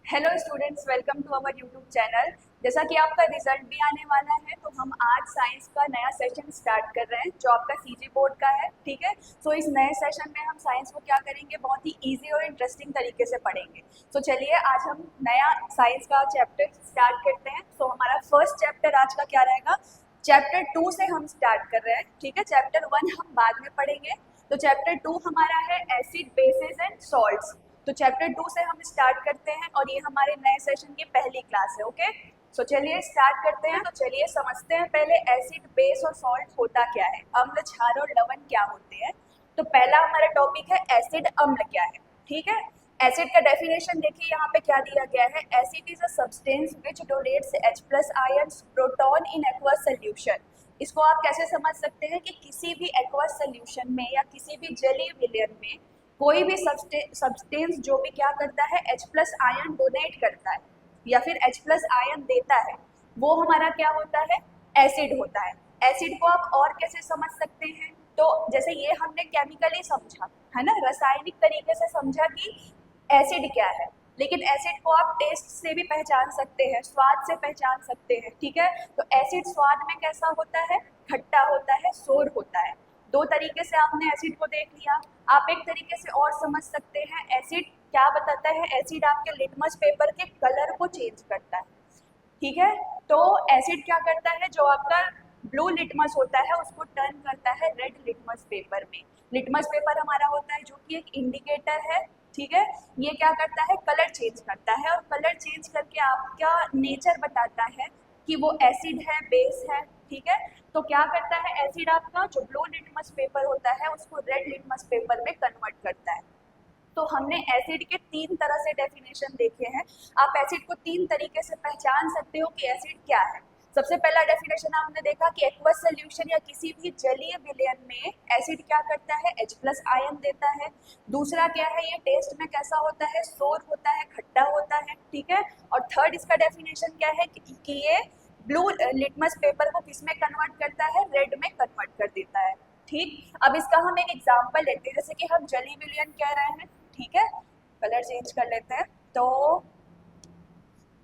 Hello students, welcome to our YouTube channel. जैसा कि आपका रिजल्ट भी आने वाला है तो हम आज साइंस का नया सेशन स्टार्ट कर रहे हैं जो आपका सीजी बोर्ड का है। ठीक है, सो इस नए सेशन में हम साइंस को क्या करेंगे, बहुत ही इजी और इंटरेस्टिंग तरीके से पढ़ेंगे। सो चलिए आज हम नया साइंस का चैप्टर स्टार्ट करते हैं। सो हमारा फर्स्ट चैप्टर आज का क्या रहेगा, चैप्टर 2 से हम स्टार्ट कर रहे हैं। ठीक है, चैप्टर 1 हम बाद में पढ़ेंगे। तो चैप्टर 2 हमारा है एसिड, बेसिस एंड सॉल्ट्स। तो चैप्टर 2 से हम स्टार्ट करते हैं और ये हमारे नए सेशन की पहली क्लास है। ओके, सो चलिए स्टार्ट करते हैं। तो चलिए समझते हैं पहले एसिड, बेस और सॉल्ट होता क्या है, अम्ल, क्षार और लवण क्या होते हैं। तो पहला हमारा टॉपिक है एसिड, अम्ल क्या है। ठीक है, एसिड का डेफिनेशन देखिए यहाँ पे क्या दिया गया है। Acid is a substance which donates H+ ions proton in aqueous solution. इसको आप कैसे समझ सकते हैं कि किसी भी एक्वस सोल्यूशन में या किसी भी जलीय विलयन में कोई भी सब्सटेंस जो भी क्या करता है, H+ आयन डोनेट करता है या फिर H+ आयन देता है, वो हमारा क्या होता है, एसिड होता है। एसिड को आप और कैसे समझ सकते हैं, तो जैसे ये हमने केमिकली समझा है ना, रासायनिक तरीके से समझा कि एसिड क्या है, लेकिन एसिड को आप टेस्ट से भी पहचान सकते हैं, स्वाद से पहचान सकते हैं। ठीक है, तो एसिड स्वाद में कैसा होता है, खट्टा होता है, सोर होता है। दो तरीके से आपने एसिड को देख लिया। आप एक तरीके से और समझ सकते हैं, एसिड क्या बताता है, एसिड आपके लिटमस पेपर के कलर को चेंज करता है। ठीक है, तो एसिड क्या करता है, जो आपका ब्लू लिटमस होता है उसको टर्न करता है रेड लिटमस पेपर में। लिटमस पेपर हमारा होता है जो कि एक इंडिकेटर है। ठीक है, ये क्या करता है, कलर चेंज करता है और कलर चेंज करके आपका नेचर बताता है कि वो एसिड है, बेस है। ठीक है, तो क्या करता है एसिड, आपका जो ब्लू लिटमस पेपर होता है उसको रेड लिटमस पेपर में कन्वर्ट करता है। तो हमने एसिड के 3 तरह से डेफिनेशन देखे हैं। आप एसिड को 3 तरीके से पहचान सकते हो कि एसिड क्या है। सबसे पहला डेफिनेशन आपने देखा कि एक्वस सोल्यूशन या किसी भी जलीय विलयन में एसिड क्या करता है, H+ आयन देता है। दूसरा क्या है, ये टेस्ट में कैसा होता है, सोर होता है, खट्टा होता है। ठीक है, और थर्ड इसका डेफिनेशन क्या है कि ये ब्लू लिटमस पेपर को किस में कन्वर्ट करता है, रेड में कन्वर्ट कर देता है। ठीक, अब इसका हम एक एग्जांपल लेते हैं, जैसे कि हम जलीय विलयन कह रहे हैं। ठीक है, कलर चेंज कर लेते हैं। तो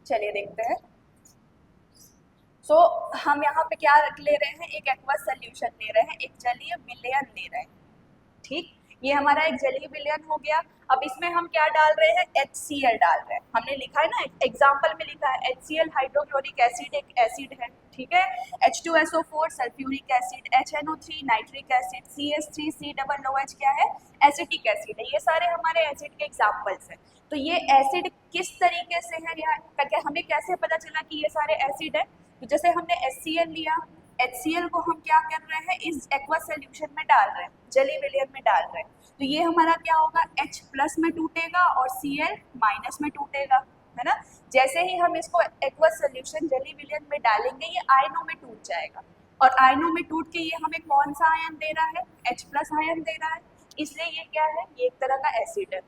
चलिए देखते हैं। सो हम यहाँ पे क्या ले रहे हैं, एक एक्वस सोल्यूशन ले रहे हैं, एक जलीय विलयन ले रहे हैं। ठीक, ये हमारा एक जलीय विलयन हो गया। अब इसमें हम क्या डाल रहे हैं, HCl डाल रहे हैं। हमने लिखा है ना, एग्जाम्पल में लिखा है HCl हाइड्रोक्लोरिक एसिड एक एसिड है। ठीक है, H2SO4 sulphuric acid, HNO3 nitric acid, CH3COOH क्या है, एसिटिक एसिड है। ये सारे हमारे एसिड के एग्जाम्पल्स हैं। तो ये एसिड किस तरीके से है, या हमें कैसे पता चला कि ये सारे एसिड है। तो जैसे हमने HCl लिया, HCl को हम क्या कर रहे हैं, इस एक्वस सोल्यूशन में डाल रहे हैं, जलीय विलयन में डाल रहे हैं। तो ये हमारा क्या होगा, H+ में टूटेगा और Cl- में टूटेगा, है ना। जैसे ही हम इसको एक्वस सोल्यूशन जलीय विलयन में डालेंगे, ये आयनों में टूट जाएगा और आयनों में टूट के ये हमें कौन सा आयन दे रहा है, H+ आयन दे रहा है। इसलिए ये क्या है, ये एक तरह का एसिड है।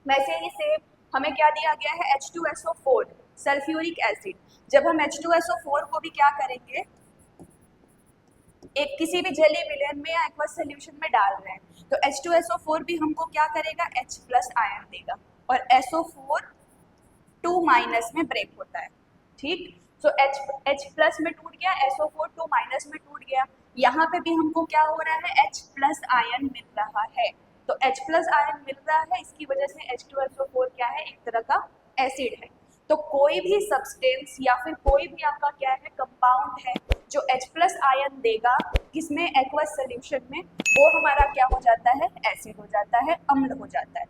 वैसे ही सेम हमें क्या दिया गया है, H2SO4 सल्फ्यूरिक एसिड। जब हम H2SO4 को भी क्या करेंगे, एक किसी भी जलीय विलयन में या एक्वस सोल्यूशन में डाल रहे हैं, तो H2SO4 भी हमको क्या करेगा, H+ आयन देगा और SO4 2- में ब्रेक होता है। ठीक, सो H+ में टूट गया, SO4 2- में टूट गया। यहाँ पे भी हमको क्या हो रहा है, H+ आयन मिल रहा है। तो H+ आयन मिल रहा है, इसकी वजह से H2SO4 क्या है, एक तरह का एसिड है। तो कोई भी सब्सटेंस या फिर कोई भी आपका क्या है, कंपाउंड है जो H+ आयन देगा किसमें, एक्वस सोल्यूशन में, वो हमारा क्या हो जाता है, एसिड हो जाता है, अम्ल हो जाता है।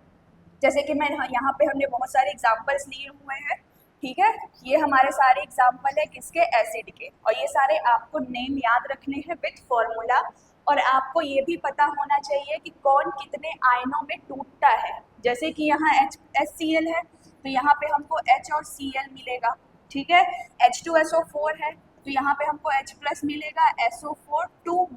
जैसे कि मैं यहाँ पे हमने बहुत सारे एग्जाम्पल्स लिए हुए हैं। ठीक है, ये हमारे सारे एग्जाम्पल है किसके, एसिड के। और ये सारे आपको नेम याद रखने हैं विथ फॉर्मूला। और आपको ये भी पता होना चाहिए कि कौन कितने आयनों में टूटता है। जैसे कि यहाँ HCl है, तो यहाँ पे हमको H और Cl मिलेगा। ठीक है, H2SO4 है, तो यहाँ पे हमको H+ मिलेगा, SO4 2-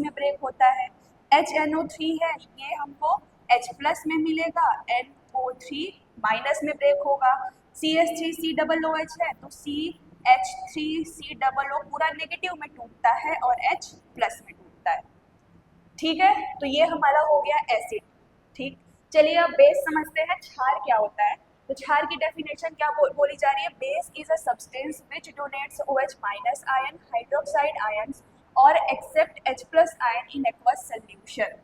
में ब्रेक होता है। HNO3 है, ये हमको H+ में मिलेगा, NO3- में ब्रेक होगा। CH3COOH है, तो CH3COO पूरा नेगेटिव में टूटता है और H+ में टूटता है। ठीक है, तो ये हमारा हो गया एसिड। ठीक, चलिए अब बेस समझते हैं, क्षार क्या होता है। तो क्षार की डेफिनेशन क्या बोली जा रही है? Base is a substance which donates OH minus ion, hydroxide ions और accept H plus ion in aqueous solution.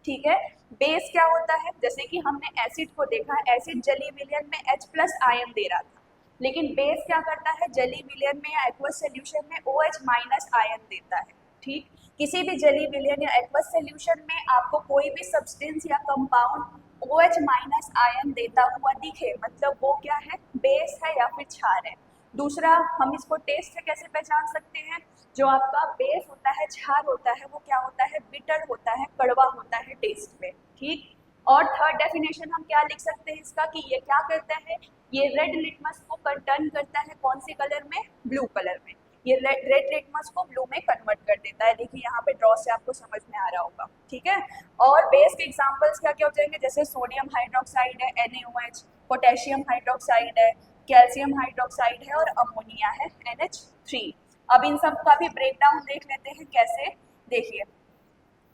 ठीक है, बेस क्या होता है? जैसे कि हमने एसिड को देखा, एसिड जली विलयन में H प्लस आयन दे रहा था, लेकिन बेस क्या करता है? जली विलयन में या एक्वस सोल्यूशन में OH माइनस आयन देता है। ठीक, किसी भी जली विलयन या एक्वस सोल्यूशन में आपको कोई भी सब्सटेंस या कंपाउंड OH माइनस आयन देता हुआ दिखे, मतलब वो क्या है? बेस है या फिर क्षार है। दूसरा, हम इसको टेस्ट से कैसे पहचान सकते हैं? जो आपका बेस होता है, क्षार होता है, वो क्या होता है? बिटर होता है, कड़वा होता है टेस्ट में। ठीक, और थर्ड डेफिनेशन हम क्या लिख सकते हैं इसका कि ये क्या करता है? ये रेड लिटमस को टर्न करता है कौन से कलर में? ब्लू कलर में। ये रेड लिटमस को ब्लू में कन्वर्ट कर देता है। देखिए यहाँ पे ड्रॉ से आपको समझ में आ रहा होगा। ठीक है, और बेस के एग्जांपल्स क्या क्या हो जाएंगे? जैसे सोडियम हाइड्रोक्साइड है NaOH, पोटेशियम हाइड्रोक्साइड है, कैल्शियम हाइड्रोक्साइड है और अमोनिया है NH3। अब इन सब का भी ब्रेकडाउन देख लेते हैं कैसे। देखिए,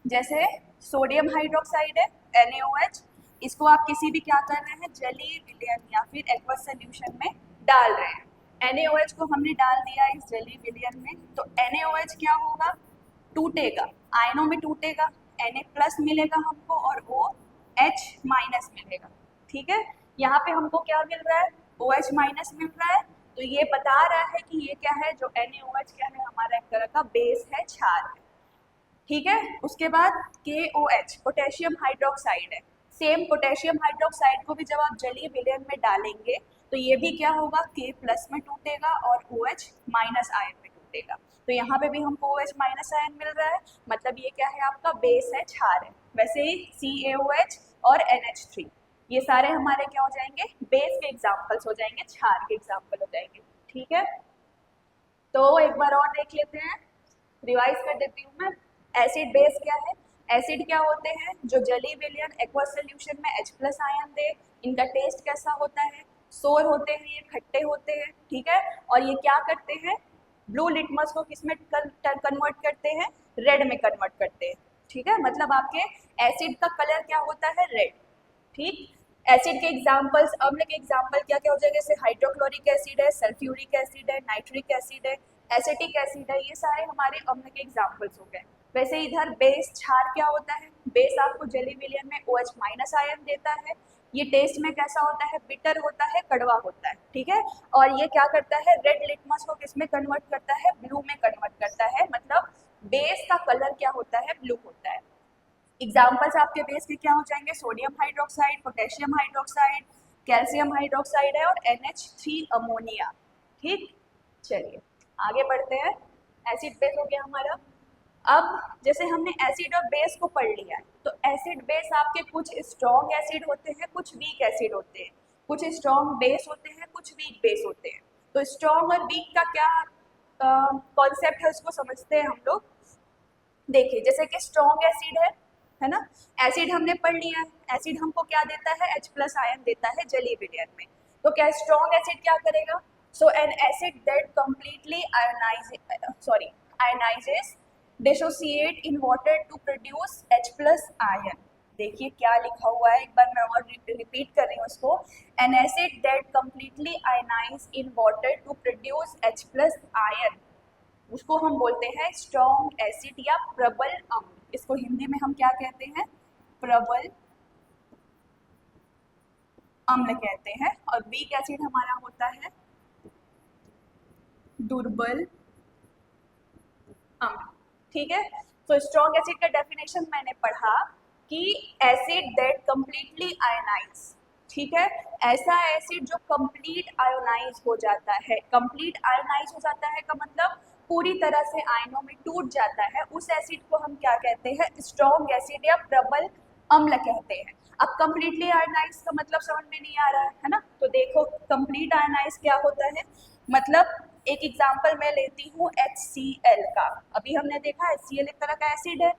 जैसे सोडियम हाइड्रोक्साइड है NaOH, इसको आप किसी भी क्या कर रहे हैं? जली विलयन या फिर एक्वस सोल्यूशन में डाल रहे हैं। NaOH को हमने डाल दिया इस जली विलयन में, तो NaOH क्या होगा? टूटेगा, आयनों में टूटेगा, Na प्लस मिलेगा हमको और OH माइनस मिलेगा। ठीक है, यहाँ पे हमको क्या मिल रहा है? OH माइनस मिल रहा है। तो ये बता रहा है कि ये क्या है? जो NaOH क्या है? हमारा एक तरह का बेस है, क्षार है। ठीक है, उसके बाद KOH पोटेशियम हाइड्रोक्साइड है। सेम पोटेशियम हाइड्रोक्साइड को भी जब आप जलीय विलयन में डालेंगे तो ये भी क्या होगा? K प्लस में टूटेगा और OH माइनस आयन में टूटेगा। तो यहाँ पे भी हमको OH माइनस आयन मिल रहा है, मतलब ये क्या है? आपका बेस है, क्षार है। वैसे ही CaOH और NH3, ये सारे हमारे क्या हो जाएंगे? बेस के एग्जाम्पल्स हो जाएंगे, क्षार के एग्जाम्पल हो जाएंगे। ठीक है, तो एक बार और देख लेते हैं, रिवाइज कर देती हूँ मैं। एसिड बेस क्या है? एसिड क्या होते हैं? जो जली विलयन एक्वस सोल्यूशन में H प्लस आयन दे। इनका टेस्ट कैसा होता है? सोर होते हैं, ये खट्टे होते हैं। ठीक है, और ये क्या करते हैं? ब्लू लिटमस को किस में कन्वर्ट करते हैं? रेड में कन्वर्ट करते हैं। ठीक है, मतलब आपके एसिड का कलर क्या होता है? रेड। ठीक, एसिड के एग्जाम्पल्स, अम्ल के एग्जाम्पल क्या क्या हो जाएंगे? जैसे हाइड्रोक्लोरिक एसिड है, सल्फ्यूरिक एसिड है, नाइट्रिक एसिड है, एसिटिक एसिड है, ये सारे हमारे अम्ल के एग्जाम्पल्स हो गए। वैसे इधर बेस, क्षार क्या होता है? बेस आपको जली विलयन में OH माइनस आयन देता है। ये टेस्ट में कैसा होता है? बिटर होता है, कड़वा होता है। ठीक है, और ये क्या करता है? रेड लिटमस को किस में कन्वर्ट करता है? ब्लू में कन्वर्ट करता है, मतलब बेस का कलर क्या होता है? ब्लू होता है। एग्जाम्पल्स आपके बेस के क्या हो जाएंगे? Sodium hydroxide, potassium hydroxide, calcium hydroxide है और NH3 अमोनिया। ठीक, चलिए आगे बढ़ते हैं। एसिड बेस हो गया हमारा। अब जैसे हमने एसिड और बेस को पढ़ लिया है, तो एसिड बेस आपके कुछ स्ट्रॉन्ग एसिड होते हैं, कुछ वीक एसिड होते हैं, कुछ स्ट्रॉन्ग बेस होते हैं, कुछ वीक बेस होते हैं। तो स्ट्रॉन्ग और वीक का क्या कॉन्सेप्ट है, उसको समझते हैं हम लोग। देखिए, जैसे कि स्ट्रॉन्ग एसिड है ना? एसिड हमने पढ़ लिया है, एसिड हमको क्या देता है? H प्लस आयन देता है जलीय विलयन में। तो क्या स्ट्रॉन्ग एसिड क्या करेगा? So an acid that completely ionises dissociate in water to produce H plus ion. देखिए क्या लिखा हुआ है, एक बार मैं और रिपीट कर रही हूँ इसको। An acid that completely ionise in water to produce H plus ion, उसको हम बोलते हैं स्ट्रॉन्ग एसिड या प्रबल अम्ल। इसको हिंदी में हम क्या कहते हैं? प्रबल अम्ल कहते हैं। और वीक एसिड हमारा होता है दुर्बल अम्ल। ठीक है, तो स्ट्रॉन्ग एसिड का डेफिनेशन मैंने पढ़ा कि एसिड दैट कंप्लीटली आयनाइज। ठीक है, ऐसा एसिड जो कंप्लीट आयोनाइज हो जाता है। कंप्लीट आयोनाइज हो जाता है का मतलब पूरी तरह से आयनों में टूट जाता है, उस एसिड को हम क्या कहते हैं? स्ट्रॉन्ग एसिड या प्रबल अम्ल कहते हैं। अब कंप्लीटली आयोनाइज का मतलब समझ में नहीं आ रहा है ना? तो देखो, कंप्लीट आयोनाइज क्या होता है, मतलब एक एग्जांपल मैं लेती हूँ HCl का। अभी हमने देखा HCl एक तरह का एसिड है,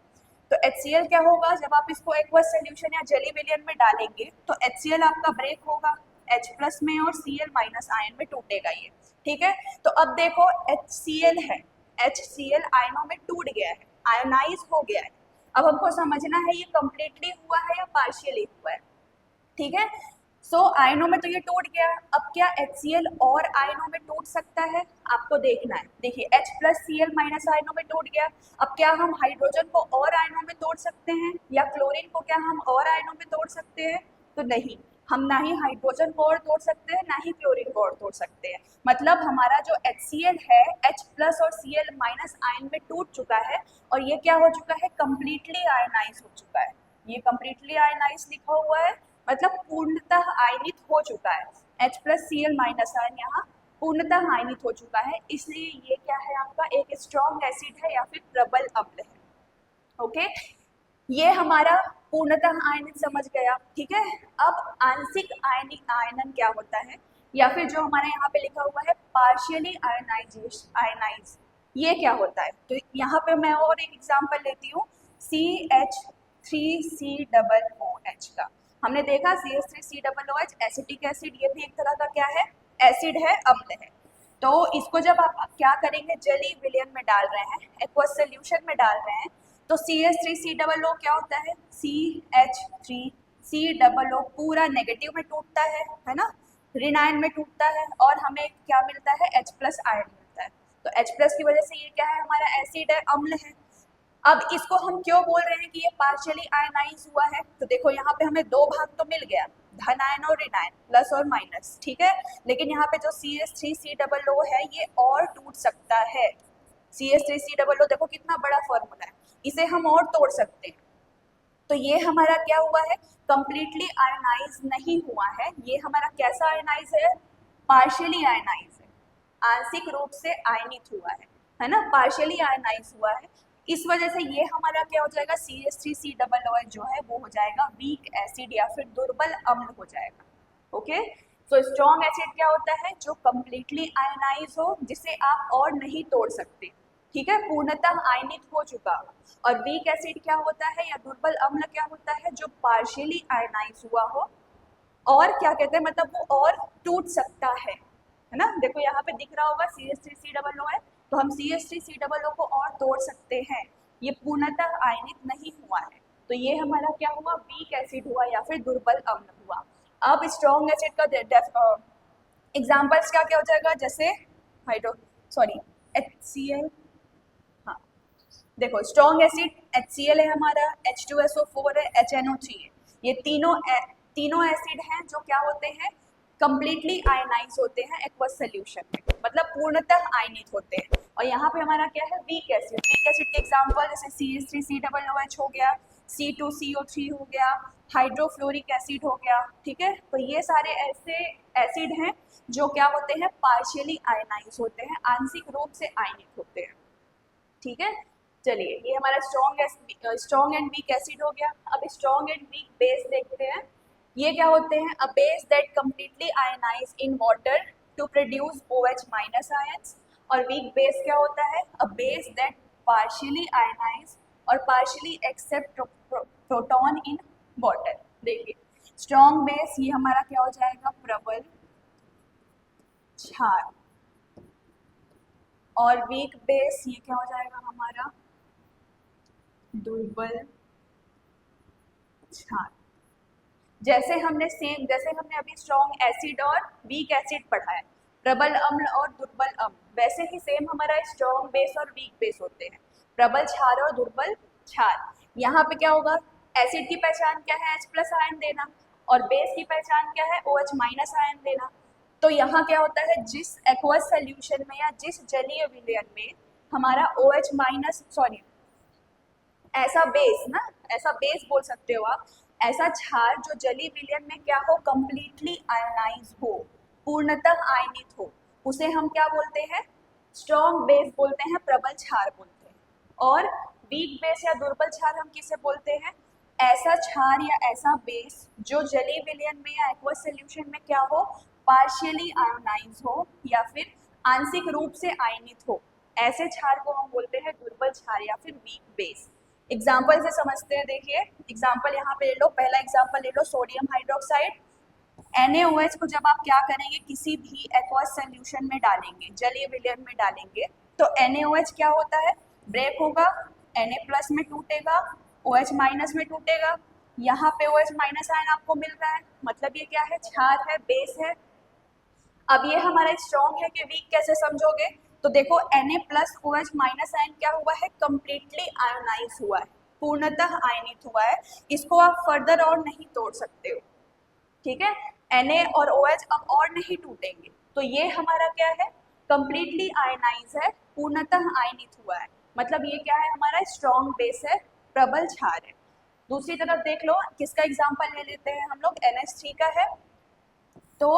तो HCl क्या होगा? जब आप इसको एक्वस सोल्यूशन या जली विलयन में डालेंगे तो HCl आपका ब्रेक होगा, H प्लस में और Cl माइनस आयन में टूटेगा ये। ठीक है, तो अब देखो HCl है, HCl आयनों में टूट गया है, आयोनाइज हो गया है। अब हमको समझना है ये कंप्लीटली हुआ है या पार्शियली हुआ है। ठीक है, सो आयनों में तो ये टूट गया, अब क्या HCl और आयनों में टूट सकता है, आपको देखना है। देखिए H प्लस Cl माइनस आयनों में टूट गया, अब क्या हम हाइड्रोजन को और आयनों में तोड़ सकते हैं, या क्लोरीन को क्या हम और आयनों में तोड़ सकते हैं, तो नहीं, हम ना ही हाइड्रोजन को और तोड़ सकते हैं, ना ही क्लोरीन को और तोड़ सकते हैं। मतलब हमारा जो HCl है H प्लस और Cl माइनस आयन में टूट चुका है, और ये क्या हो चुका है, कम्प्लीटली आयनाइज हो चुका है। ये कम्प्लीटली आयनाइज लिखा हुआ है, मतलब पूर्णतः आयनित हो चुका है। H plus Cl minus ion यहाँ पूर्णतः आयनित हो चुका है, इसलिए ये क्या है, आपका एक स्ट्रॉन्ग एसिड है या फिर प्रबल अम्ल है। ओके, ये हमारा पूर्णतः आयनित समझ गया, ठीक है। अब आंशिक आयनन क्या होता है, या फिर जो हमारे यहाँ पे लिखा हुआ है पार्शियली आयनाइज, ये क्या होता है। तो यहाँ पे मैं और एक एग्जांपल लेती हूँ, CH3COOH का। हमने देखा CH3COOH एसिटिक एसिड, ये भी एक तरह का क्या है, एसिड है, अम्ल है। तो इसको जब आप क्या करेंगे, जलीय विलयन में डाल रहे हैं, एक्वस सोल्यूशन में डाल रहे हैं, तो CH3COO क्या होता है, CH3COO पूरा नेगेटिव में टूटता है ना, ऋण आयन में टूटता है, और हमें क्या मिलता है, H प्लस आयन मिलता है। तो H प्लस की वजह से ये क्या है, हमारा एसिड है, अम्ल है। अब इसको हम क्यों बोल रहे हैं कि ये पार्शियली आयनाइज हुआ है, तो देखो यहाँ पे हमें दो भाग तो मिल गया, धन आयन और ऋण आयन, प्लस और माइनस, ठीक है। लेकिन यहाँ पे जो CH3COO है ये और टूट सकता है। CH3COO देखो कितना बड़ा फॉर्मूला है, इसे हम और तोड़ सकते हैं। तो ये हमारा क्या हुआ है, कंप्लीटली आयनाइज नहीं हुआ है, ये हमारा कैसा आयनाइज है, पार्शियली आयनाइज है, आंशिक रूप से आयनित हुआ है ना, पार्शियली आयनाइज हुआ है। इस वजह से ये हमारा क्या हो जाएगा, CH3COOH जो है वो हो जाएगा वीक एसिड या फिर दुर्बल अम्ल हो जाएगा। ओके, तो स्ट्रॉन्ग एसिड क्या होता है, जो कंप्लीटली आयनाइज हो, जिसे आप और नहीं तोड़ सकते, ठीक है, पूर्णतः आयनित हो चुका। और वीक एसिड क्या होता है, या दुर्बल अम्ल क्या होता है, जो पार्शियली आयनाइज हुआ हो, और क्या कहते हैं, मतलब वो और टूट सकता है ना। देखो यहाँ पे दिख रहा होगा CH3COO है, तो हम CH3COO को और तोड़ सकते हैं, ये पूर्णतः आयनित नहीं हुआ है। तो ये हमारा क्या हुआ, वीक एसिड हुआ या फिर दुर्बल अम्ल हुआ। अब स्ट्रॉन्ग एसिड का एग्जाम्पल्स क्या क्या हो जाएगा, जैसे HCl, हाँ देखो स्ट्रॉन्ग एसिड HCl है हमारा, H2SO4 है, HNO3 है, ये तीनों एसिड हैं जो क्या होते हैं, कंप्लीटली आयनाइज होते हैं एक्वस सोल्यूशन में, मतलब पूर्णतः आयनित होते हैं। और यहाँ पे हमारा क्या है, वीक एसिड के एग्जांपल जैसे CH3COOH हो गया, C2CO3 हो गया, हाइड्रोफ्लोरिक एसिड हो गया, ठीक है। तो ये सारे ऐसे एसिड हैं जो क्या होते हैं, पार्शियली आयनाइज होते हैं, आंशिक रूप से आयनित होते हैं, ठीक है। चलिए ये हमारा स्ट्रॉन्ग एंड वीक एसिड हो गया। अब स्ट्रॉन्ग एंड वीक बेस देखते हैं, ये क्या होते हैं, a base that completely ionise in water to produce OH minus ions. और वीक बेस क्या होता है, a base that partially ionize और partially accept proton in water. देखिए स्ट्रॉन्ग बेस ये हमारा क्या हो जाएगा, प्रबल क्षार, और वीक बेस ये क्या हो जाएगा हमारा, दुर्बल क्षार। जैसे हमने अभी स्ट्रॉन्ग एसिड और वीक एसिड पढ़ा है, प्रबल अम्ल और दुर्बल अम्ल, वैसे ही सेम हमारा स्ट्रॉन्ग बेस और वीक बेस होते हैं, प्रबल क्षार और दुर्बल क्षार। यहाँ पे क्या होगा, एसिड की पहचान क्या है, H प्लस आयन देना, और बेस की पहचान क्या है, OH माइनस आयन देना। तो यहाँ क्या होता है, जिस एक्वस सोल्यूशन में या जिस जलीय विलयन में हमारा OH माइनस ऐसा बेस ना, ऐसा बेस बोल सकते हो आप, ऐसा क्षार जो जलीय विलयन में क्या हो, कंप्लीटली आयनाइज हो, पूर्णतः आयनित हो, उसे हम क्या बोलते हैं, स्ट्रॉन्ग बेस बोलते हैं, प्रबल क्षार बोलते हैं। और वीक बेस या दुर्बल क्षार हम किसे बोलते हैं, ऐसा क्षार या ऐसा बेस जो जलीय विलयन में या एक्वस सोल्यूशन में क्या हो, पार्शियली आयोनाइज हो या फिर आंशिक रूप से आयनित हो, ऐसे क्षार को हम बोलते हैं दुर्बल क्षार या फिर वीक बेस। एग्जाम्पल से समझते हैं, देखिए एग्जाम्पल यहाँ पे ले लो, पहला एग्जाम्पल ले लो, सोडियम हाइड्रोक्साइड। NaOH को जब आप क्या करेंगे, किसी भी एक्वस सोल्यूशन में डालेंगे, जलीय विलयन में डालेंगे, तो NaOH क्या होता है, ब्रेक होगा, Na प्लस में टूटेगा, OH माइनस में टूटेगा, यहाँ पे OH माइनस आयन आपको मिल रहा है, मतलब ये क्या है, क्षार है, बेस है। अब ये हमारा स्ट्रॉन्ग है कि वीक कैसे समझोगे, तो देखो Na plus OH minus ion क्या हुआ है, कंप्लीटली आयोनाइज हुआ है, पूर्णतः आयनित हुआ है, इसको आप फर्दर और नहीं तोड़ सकते हो, ठीक है। Na और OH अब और नहीं टूटेंगे, तो ये हमारा क्या है, कंप्लीटली आयनाइज है, पूर्णतः आयनित हुआ है, मतलब ये क्या है, हमारा स्ट्रॉन्ग बेस है, प्रबल क्षार है। दूसरी तरफ देख लो, किसका एग्जाम्पल ले लेते हैं हम लोग, NH3 का है। तो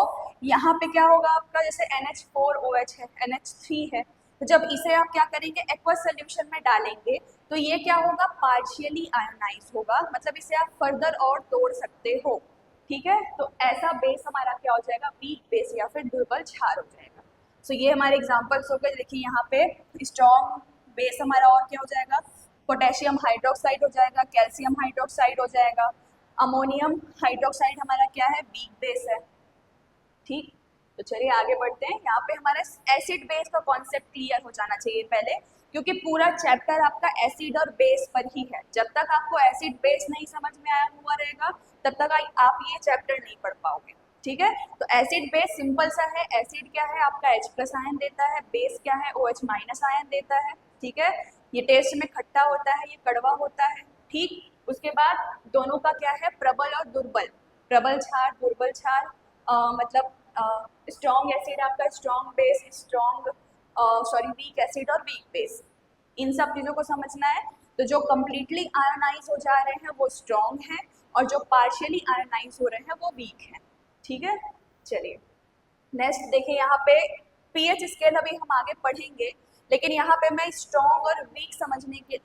यहाँ पे क्या होगा आपका, जैसे NH4OH है, NH3 है, तो जब इसे आप क्या करेंगे, एक्वस सोल्यूशन में डालेंगे, तो ये क्या होगा, पार्शियली आयोनाइज होगा, मतलब इसे आप फर्दर और तोड़ सकते हो, ठीक है। तो ऐसा बेस हमारा क्या हो जाएगा, वीक बेस या फिर दुर्बल क्षार हो जाएगा। सो ये हमारे एग्जाम्पल्स हो गए। देखिए यहाँ पे स्ट्रॉन्ग बेस हमारा और क्या हो जाएगा, पोटेशियम हाइड्रोक्साइड हो जाएगा, कैल्शियम हाइड्रोक्साइड हो जाएगा, अमोनियम हाइड्रोक्साइड हमारा क्या है, वीक बेस है, ठीक। तो चलिए आगे बढ़ते हैं। यहाँ पे हमारा एसिड बेस का कॉन्सेप्ट क्लियर हो जाना चाहिए पहले, क्योंकि पूरा चैप्टर आपका एसिड और बेस पर ही है। जब तक आपको एसिड बेस नहीं समझ में आया हुआ रहेगा, तब तक आप ये चैप्टर नहीं पढ़ पाओगे, ठीक है। तो एसिड बेस सिंपल सा है, एसिड क्या है आपका H प्लस आयन देता है, बेस क्या है OH माइनस आयन देता है, ठीक है। ये टेस्ट में खट्टा होता है, ये कड़वा होता है, ठीक। उसके बाद दोनों का क्या है, प्रबल और दुर्बल, प्रबल क्षार दुर्बल क्षार, मतलब स्ट्रॉन्ग एसिड आपका strong base, strong sorry weak acid और वीक बेस, इन सब चीज़ों को समझना है। तो जो कंप्लीटली आयोनाइज हो जा रहे हैं वो स्ट्रॉन्ग है, और जो पार्शियली आयोनाइज हो रहे हैं वो वीक है, ठीक है। चलिए नेक्स्ट देखिए, यहाँ पे पीएच स्केल अभी हम आगे पढ़ेंगे, लेकिन यहाँ पे मैं स्ट्रॉन्ग और वीक समझने के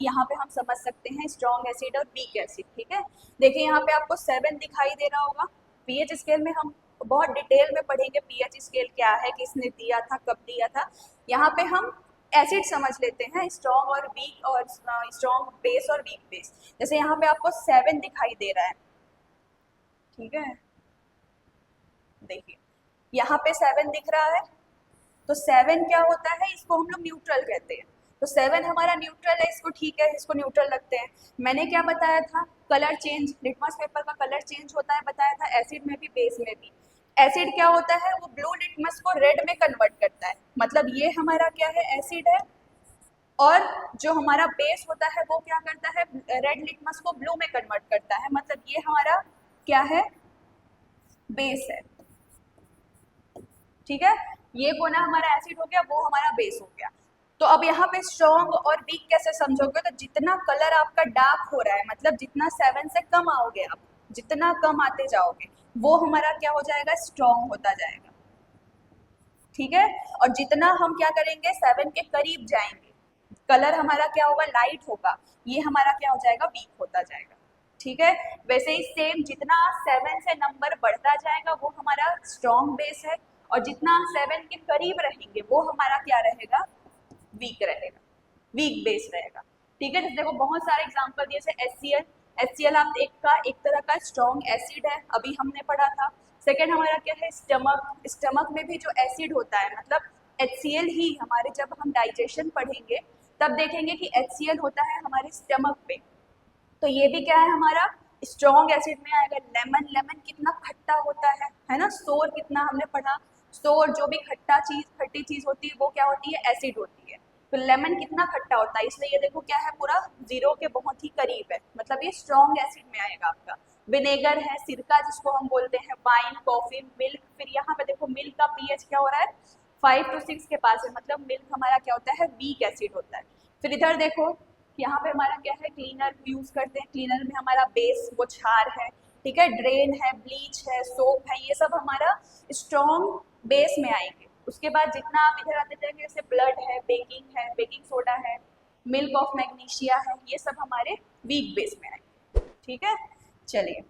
यहाँ पे हम समझ सकते हैं स्ट्रॉन्ग एसिड और वीक एसिड, ठीक है। देखिए यहाँ पे आपको 7 दिखाई दे रहा होगा। पीएच स्केल में हम बहुत डिटेल में पढ़ेंगे पीएच स्केल क्या है, किसने दिया था, कब दिया था। यहाँ पे हम एसिड समझ लेते हैं, स्ट्रॉन्ग और वीक, और स्ट्रॉन्ग बेस और वीक बेस। जैसे यहाँ पे आपको 7 दिखाई दे रहा है, ठीक है। देखिए यहाँ पे 7 दिख रहा है, तो 7 क्या होता है, इसको हम लोग न्यूट्रल कहते हैं। तो 7 हमारा न्यूट्रल है, इसको ठीक है, इसको न्यूट्रल रखते हैं। मैंने क्या बताया था, कलर चेंज, लिटमस पेपर का कलर चेंज होता है बताया था, एसिड में भी बेस में भी। एसिड क्या होता है, वो ब्लू लिटमस को रेड में कन्वर्ट करता है, मतलब ये हमारा क्या है, एसिड है। और जो हमारा बेस होता है वो क्या करता है, रेड लिटमस को ब्लू में कन्वर्ट करता है, मतलब ये हमारा क्या है, बेस है, ठीक है। ये कोना हमारा एसिड हो गया, वो हमारा बेस हो गया। तो अब यहाँ पे स्ट्रॉन्ग और वीक कैसे समझोगे, तो जितना कलर आपका डार्क हो रहा है, मतलब जितना 7 से कम आओगे आप, जितना कम आते जाओगे, वो हमारा क्या हो जाएगा, स्ट्रॉन्ग होता जाएगा, ठीक है। और जितना हम क्या करेंगे, 7 के करीब जाएंगे, कलर हमारा क्या होगा, लाइट होगा, ये हमारा क्या हो जाएगा, वीक होता जाएगा, ठीक है। वैसे ही सेम, जितना 7 से नंबर बढ़ता जाएगा वो हमारा स्ट्रॉन्ग बेस है, और जितना 7 के करीब रहेंगे वो हमारा क्या रहेगा, वीक रहेगा, वीक बेस रहेगा, ठीक है। जैसे देखो बहुत सारे एग्जांपल दिए, जैसे HCl, HCl आप एक तरह का स्ट्रॉन्ग एसिड है, अभी हमने पढ़ा था। सेकेंड हमारा क्या है, स्टमक, स्टमक में भी जो एसिड होता है, मतलब HCl ही हमारे, जब हम डाइजेशन पढ़ेंगे तब देखेंगे कि HCl होता है हमारे स्टमक पे, तो ये भी क्या है हमारा, स्ट्रॉन्ग एसिड में आएगा। लेमन, लेमन कितना खट्टा होता है ना। सोर कितना हमने पढ़ा, सोर जो भी खट्टा चीज, खट्टी चीज होती है वो क्या होती है, एसिड होती है। तो लेमन कितना खट्टा होता है, इसलिए ये देखो क्या है, पूरा 0 के बहुत ही करीब है, मतलब ये स्ट्रॉन्ग एसिड में आएगा आपका। विनेगर है, सिरका जिसको हम बोलते हैं, वाइन, कॉफी, मिल्क। फिर यहाँ पे देखो मिल्क का पीएच क्या हो रहा है, 5 to 6 के पास है, मतलब मिल्क हमारा क्या होता है, वीक एसिड होता है। फिर इधर देखो, यहाँ पे हमारा क्या है, क्लीनर यूज करते हैं, क्लीनर में हमारा बेस वो क्षार है, ठीक है। ड्रेन है, ब्लीच है, सोप है, ये सब हमारा स्ट्रॉन्ग बेस में आएंगे। उसके बाद जितना आप इधर आते जाएंगे, जैसे ब्लड है, बेकिंग सोडा है, मिल्क ऑफ मैग्नीशिया है, ये सब हमारे वीक बेस में आएंगे, ठीक है। चलिए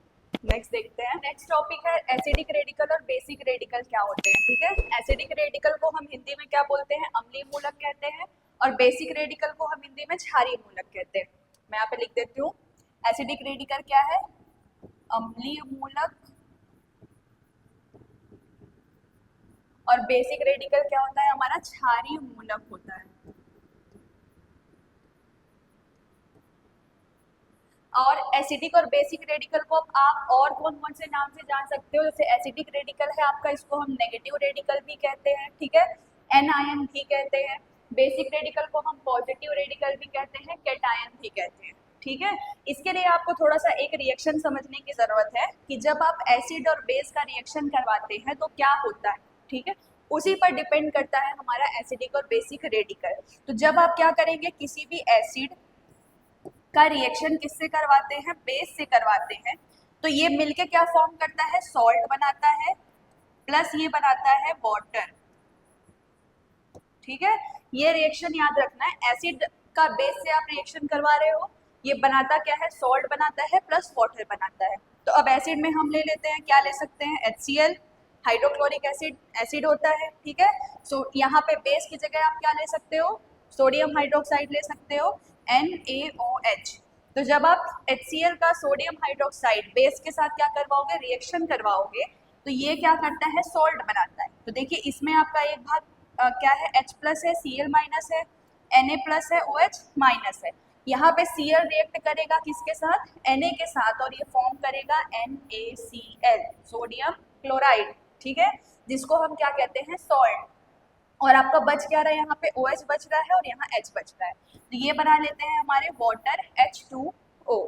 नेक्स्ट देखते हैं। नेक्स्ट टॉपिक है एसिडिक रेडिकल और बेसिक रेडिकल क्या होते हैं, ठीक है। एसिडिक रेडिकल को हम हिंदी में क्या बोलते हैं, अम्लीय मूलक कहते हैं, और बेसिक रेडिकल को हम हिंदी में क्षारीय मूलक कहते हैं। मैं यहाँ पे लिख देती हूँ, एसिडिक रेडिकल क्या है, अम्लीय मूलक, और बेसिक रेडिकल क्या होता है हमारा, क्षारीय मूलक होता है। और एसिडिक और बेसिक रेडिकल को आप और कौन कौन से नाम से जान सकते हो, जैसे एसिडिक रेडिकल है आपका, इसको हम नेगेटिव रेडिकल भी कहते हैं, ठीक है, एनायन भी कहते हैं। बेसिक रेडिकल को हम पॉजिटिव रेडिकल भी कहते हैं, कैटायन भी कहते हैं, ठीक है। इसके लिए आपको थोड़ा सा एक रिएक्शन समझने की जरूरत है कि जब आप एसिड और बेस का रिएक्शन करवाते हैं तो क्या होता है, ठीक है, उसी पर डिपेंड करता है हमारा एसिडिक और बेसिक रेडिकल। तो जब आप क्या करेंगे, किसी भी एसिड का रिएक्शन किससे करवाते हैं, बेस से करवाते हैं, तो ये मिलके क्या फॉर्म करता है, सॉल्ट बनाता है, प्लस ये बनाता है वाटर, ठीक है। ये रिएक्शन याद रखना है, एसिड का बेस से आप रिएक्शन करवा रहे हो, ये बनाता क्या है, सॉल्ट बनाता है प्लस वाटर बनाता है। तो अब एसिड में हम ले लेते हैं, क्या ले सकते हैं, HCl, हाइड्रोक्लोरिक एसिड, एसिड होता है, ठीक है। सो यहाँ पे बेस की जगह आप क्या ले सकते हो, सोडियम हाइड्रोक्साइड ले सकते हो, NaOH। तो जब आप HCl का सोडियम हाइड्रोक्साइड बेस के साथ क्या करवाओगे, रिएक्शन करवाओगे, तो ये क्या करता है, सॉल्ट बनाता है। तो देखिए इसमें आपका एक भाग क्या है, H प्लस है, Cl माइनस है, Na प्लस है, OH माइनस है। यहाँ पे Cl रिएक्ट करेगा किसके साथ, Na के साथ, और ये फॉर्म करेगा NaCl, सोडियम क्लोराइड, ठीक है, जिसको हम क्या कहते हैं, सॉल्ट। और आपका बच क्या रहा है, यहाँ पे OH बच रहा है और यहाँ H बच रहा है, तो ये बना लेते हैं हमारे वाटर H2O,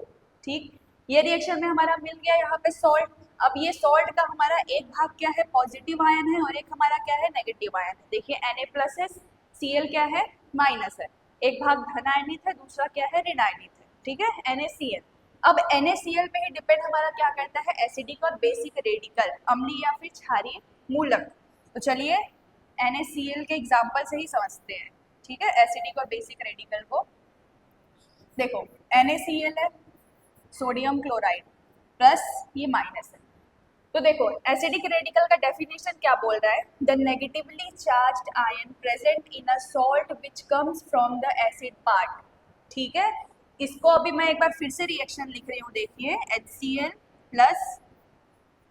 ठीक। ये रिएक्शन में हमारा मिल गया यहाँ पे सॉल्ट। अब ये सॉल्ट का हमारा एक भाग क्या है, पॉजिटिव आयन है, और एक हमारा क्या है, नेगेटिव आयन है। देखिए Na प्लस है, Cl क्या है, माइनस है, एक भाग धन आयनित है, दूसरा क्या है, ऋण आयनित है, ठीक है, NaCl। अब NaCl पे ही डिपेंड हमारा क्या करता है, एसिडिक और बेसिक रेडिकल, अम्लीय या फिर क्षारीय मूलक। तो चलिए NaCl के एग्जाम्पल से ही समझते हैं, ठीक है, एसिडिक और बेसिक रेडिकल को। देखो NaCl है, सोडियम क्लोराइड प्लस ये माइनस है। तो देखो एसिडिक रेडिकल का डेफिनेशन क्या बोल रहा है, the negatively charged ion present in a salt which comes from the acid part, ठीक है। इसको अभी मैं एक बार फिर से रिएक्शन लिख रही हूँ, देखिए HCl प्लस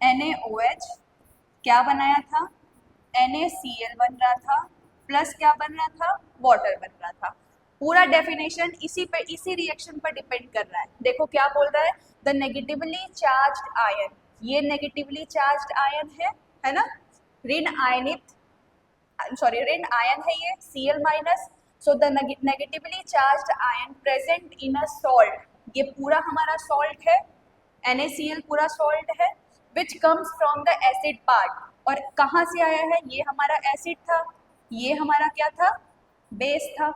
NaOH क्या बनाया था, NaCl बन रहा था, प्लस क्या बन रहा था, वाटर बन रहा था। पूरा डेफिनेशन इसी रिएक्शन पर डिपेंड कर रहा है। देखो क्या बोल रहा है, द नेगेटिवली चार्ज्ड आयन, ये नेगेटिवली चार्ज्ड आयन है ना, ऋण आयनित, सॉरी ऋण आयन है ये Cl minus. So the negatively charged ion present in a salt, ये पूरा हमारा सॉल्ट है, NaCl पूरा सॉल्ट है, which comes from the acid part, और कहाँ से आया है, ये हमारा एसिड था, ये हमारा क्या था, बेस था।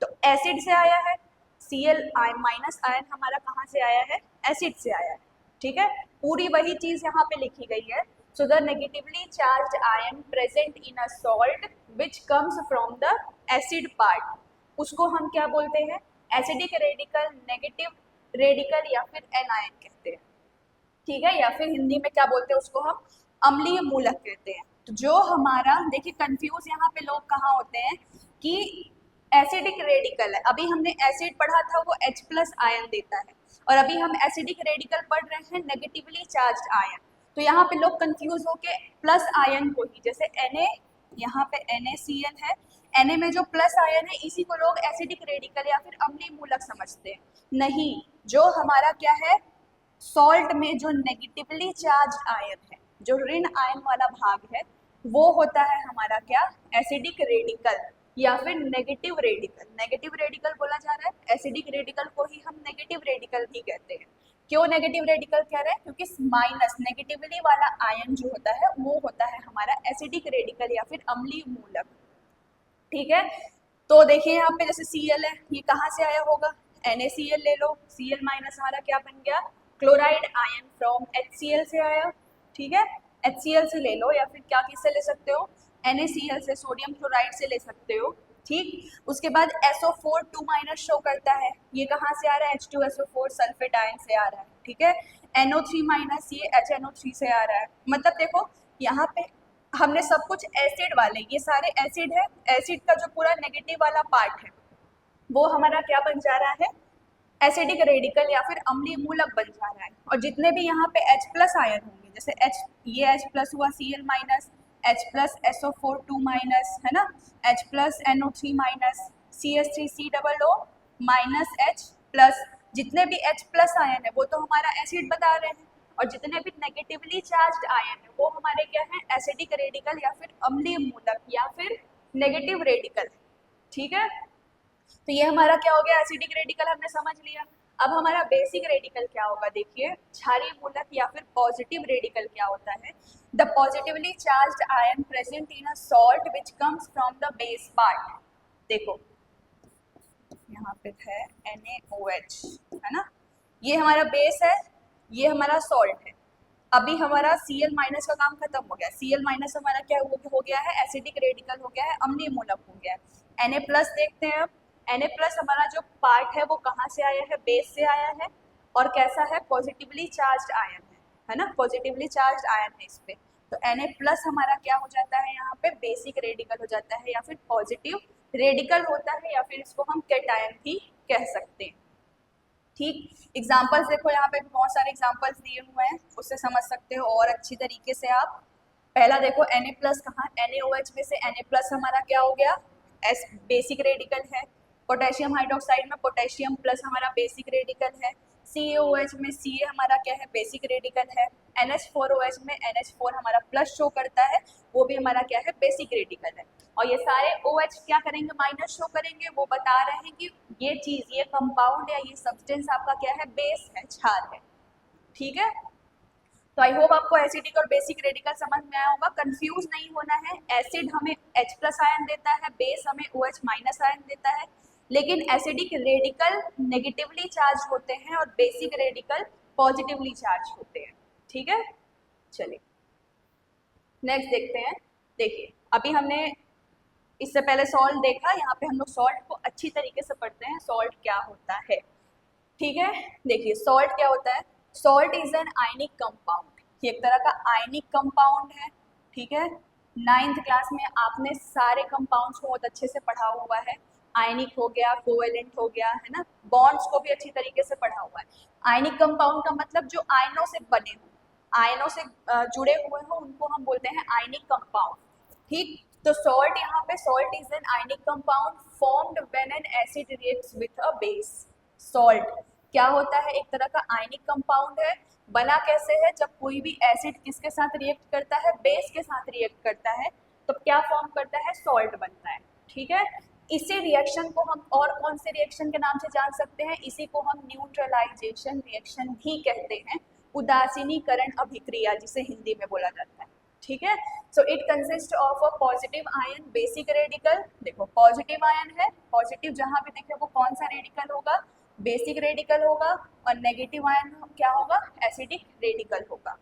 तो एसिड से आया है, Cl माइनस आयन हमारा कहाँ से आया है, एसिड से आया है, ठीक है। पूरी वही चीज यहाँ पे लिखी गई है। So the negatively charged ion present in a salt which comes from the acid part, उसको हम क्या बोलते हैं, एसिडिक रेडिकल, नेगेटिव रेडिकल या फिर एनायन कहते हैं, ठीक है, या फिर हिंदी में क्या बोलते हैं उसको हम अम्लीय मूलक कहते हैं। तो जो हमारा, देखिए कंफ्यूज यहाँ पे लोग कहाँ होते हैं कि एसिडिक रेडिकल है, अभी हमने एसिड पढ़ा था वो H प्लस आयन देता है, और अभी हम एसिडिक रेडिकल पढ़ रहे हैं नेगेटिवली चार्ज्ड आयन। तो यहाँ पे लोग कंफ्यूज होके प्लस आयन को ही, जैसे Na, यहाँ पे NaCl है, Na में जो प्लस आयन है इसी को लोग एसिडिक रेडिकल या फिर अम्लीय मूलक समझते हैं। नहीं, जो हमारा क्या है, सॉल्ट में जो नेगेटिवली चार्ज्ड आयन है, जो ऋण आयन वाला भाग है, वो होता है हमारा क्या, एसिडिक रेडिकल या फिर नेगेटिव रेडिकल। नेगेटिव रेडिकल बोला जा रहा है, एसिडिक रेडिकल को ही हम नेगेटिव रेडिकल भी कहते हैं। क्यों नेगेटिव रेडिकल कह रहे हैं, क्योंकि माइनस नेगेटिवली वाला आयन जो होता है वो होता है हमारा एसिडिक रेडिकल या फिर अम्लीय मूलक, ठीक है। तो देखिए यहाँ पे जैसे Cl है, ये कहाँ से आया होगा, NaCl ले लो, Cl माइनस हमारा क्या बन गया, क्लोराइड आयन फ्रॉम HCl से आया, ठीक है, HCl से ले लो, या फिर क्या किससे ले सकते हो, NaCl से, सोडियम क्लोराइड से ले सकते हो, ठीक। उसके बाद SO4 2 माइनस शो करता है, ये कहाँ से आ रहा है, H2SO4 सल्फेट आयन से आ रहा है, ठीक है। NO3 माइनस, ये HNO3 से आ रहा है। मतलब देखो यहाँ पे हमने सब कुछ एसिड वाले, ये सारे एसिड है, एसिड का जो पूरा नेगेटिव वाला पार्ट है वो हमारा क्या बन जा रहा है, एसिडिक रेडिकल या फिर अम्लीय मूलक बन जा रहा है। और जितने भी यहाँ पे H प्लस आयन होंगे, जैसे H, ये H प्लस हुआ Cl minus, H plus SO4 2 minus, है ना, H plus NO3 minus, CH3 C double O minus H plus, जितने भी H प्लस आयन है वो तो हमारा एसिड बता रहे हैं, और जितने भी नेगेटिवली चार्ज्ड आयन है वो हमारे क्या है, एसिडिक रेडिकल या फिर अम्लीय मूलक या फिर नेगेटिव रेडिकल। ठीक है, तो ये हमारा क्या हो गया, एसिडिक रेडिकल हमने समझ लिया। अब हमारा बेसिक रेडिकल क्या होगा, देखिए क्षारीय मूलक या फिर पॉजिटिव रेडिकल क्या होता है। The positively charged ion present in a salt which comes from the base part. देखो यहाँ पे है NaOH, है ना, ये हमारा बेस है, ये हमारा सॉल्ट है। अभी हमारा Cl माइनस का काम खत्म हो गया, Cl माइनस हमारा क्या हो गया है, एसिडिक रेडिकल हो गया है, अम्लीय मूलक हो गया है। Na प्लस देखते हैं अब, Na प्लस हमारा जो पार्ट है वो कहाँ से आया है, बेस से आया है, और कैसा है, पॉजिटिवली चार्ज्ड आयन है ना, पॉजिटिवली चार्ज्ड आयन है इस पे। तो Na प्लस हमारा क्या हो जाता है, यहाँ पे बेसिक रेडिकल हो जाता है या फिर पॉजिटिव रेडिकल होता है, या फिर इसको हम कैटायन भी कह सकते हैं। ठीक, एग्जाम्पल्स देखो यहाँ पे बहुत सारे एग्जाम्पल्स दिए हुए हैं, उससे समझ सकते हो और अच्छी तरीके से आप। पहला देखो Na प्लस कहाँ, NaOH में से Na प्लस हमारा क्या हो गया, एस बेसिक रेडिकल है। पोटेशियम हाइड्रोक्साइड में पोटेशियम प्लस हमारा बेसिक रेडिकल है। CaOH में Ca हमारा क्या है, बेसिक रेडिकल है। NH4OH में NH4 हमारा प्लस शो करता है, वो भी हमारा क्या है, बेसिक रेडिकल है। और ये सारे OH क्या करेंगे, माइनस शो करेंगे, वो बता रहे हैं कि ये चीज, ये कंपाउंड या ये सब्सटेंस आपका क्या है, बेस है, क्षार है। ठीक है, तो आई होप आपको एसिडिक और बेसिक रेडिकल समझ में आया होगा। कंफ्यूज नहीं होना है, एसिड हमें H प्लस आयन देता है, बेस हमें OH माइनस आयन देता है, लेकिन एसिडिक रेडिकल नेगेटिवली चार्ज होते हैं और बेसिक रेडिकल पॉजिटिवली चार्ज होते हैं। ठीक है, चलिए नेक्स्ट देखते हैं। देखिए अभी हमने इससे पहले सॉल्ट देखा, यहाँ पे हम लोग सॉल्ट को अच्छी तरीके से पढ़ते हैं, सॉल्ट क्या होता है। ठीक है, देखिए सॉल्ट क्या होता है, salt is an ionic compound, ये एक तरह का आयनिक कंपाउंड है। ठीक है, 9th क्लास में आपने सारे कंपाउंड्स को बहुत अच्छे से पढ़ा हुआ है, आयनिक हो गया, कोवेलेंट हो गया, है ना, बॉन्ड्स को भी अच्छी तरीके से पढ़ा हुआ है। आयनिक कंपाउंड का मतलब जो आयनों से बने हो, आयनों से जुड़े हुए हो, उनको हम बोलते हैं आयनिक कंपाउंड। ठीक, तो सॉल्ट यहाँ पे, salt is an ionic compound formed when an acid reacts with a base. Salt क्या होता है, एक तरह का आयनिक कंपाउंड है, बना कैसे है, जब कोई भी एसिड किसके साथ रिएक्ट करता है, बेस के साथ रिएक्ट करता है, तो क्या फॉर्म करता है, सॉल्ट बनता है। ठीक है, इसी रिएक्शन को हम और कौन से रिएक्शन के नाम से जान सकते हैं, इसी को हम न्यूट्रलाइजेशन रिएक्शन भी कहते हैं, उदासीनीकरण अभिक्रिया जिसे हिंदी में बोला जाता है। ठीक है, so it consist of a positive ion basic radical. देखो पॉजिटिव आयन है, पॉजिटिव जहां भी देखे वो कौन सा रेडिकल होगा, बेसिक रेडिकल होगा, और नेगेटिव आयन क्या होगा, एसिडिक रेडिकल होगा।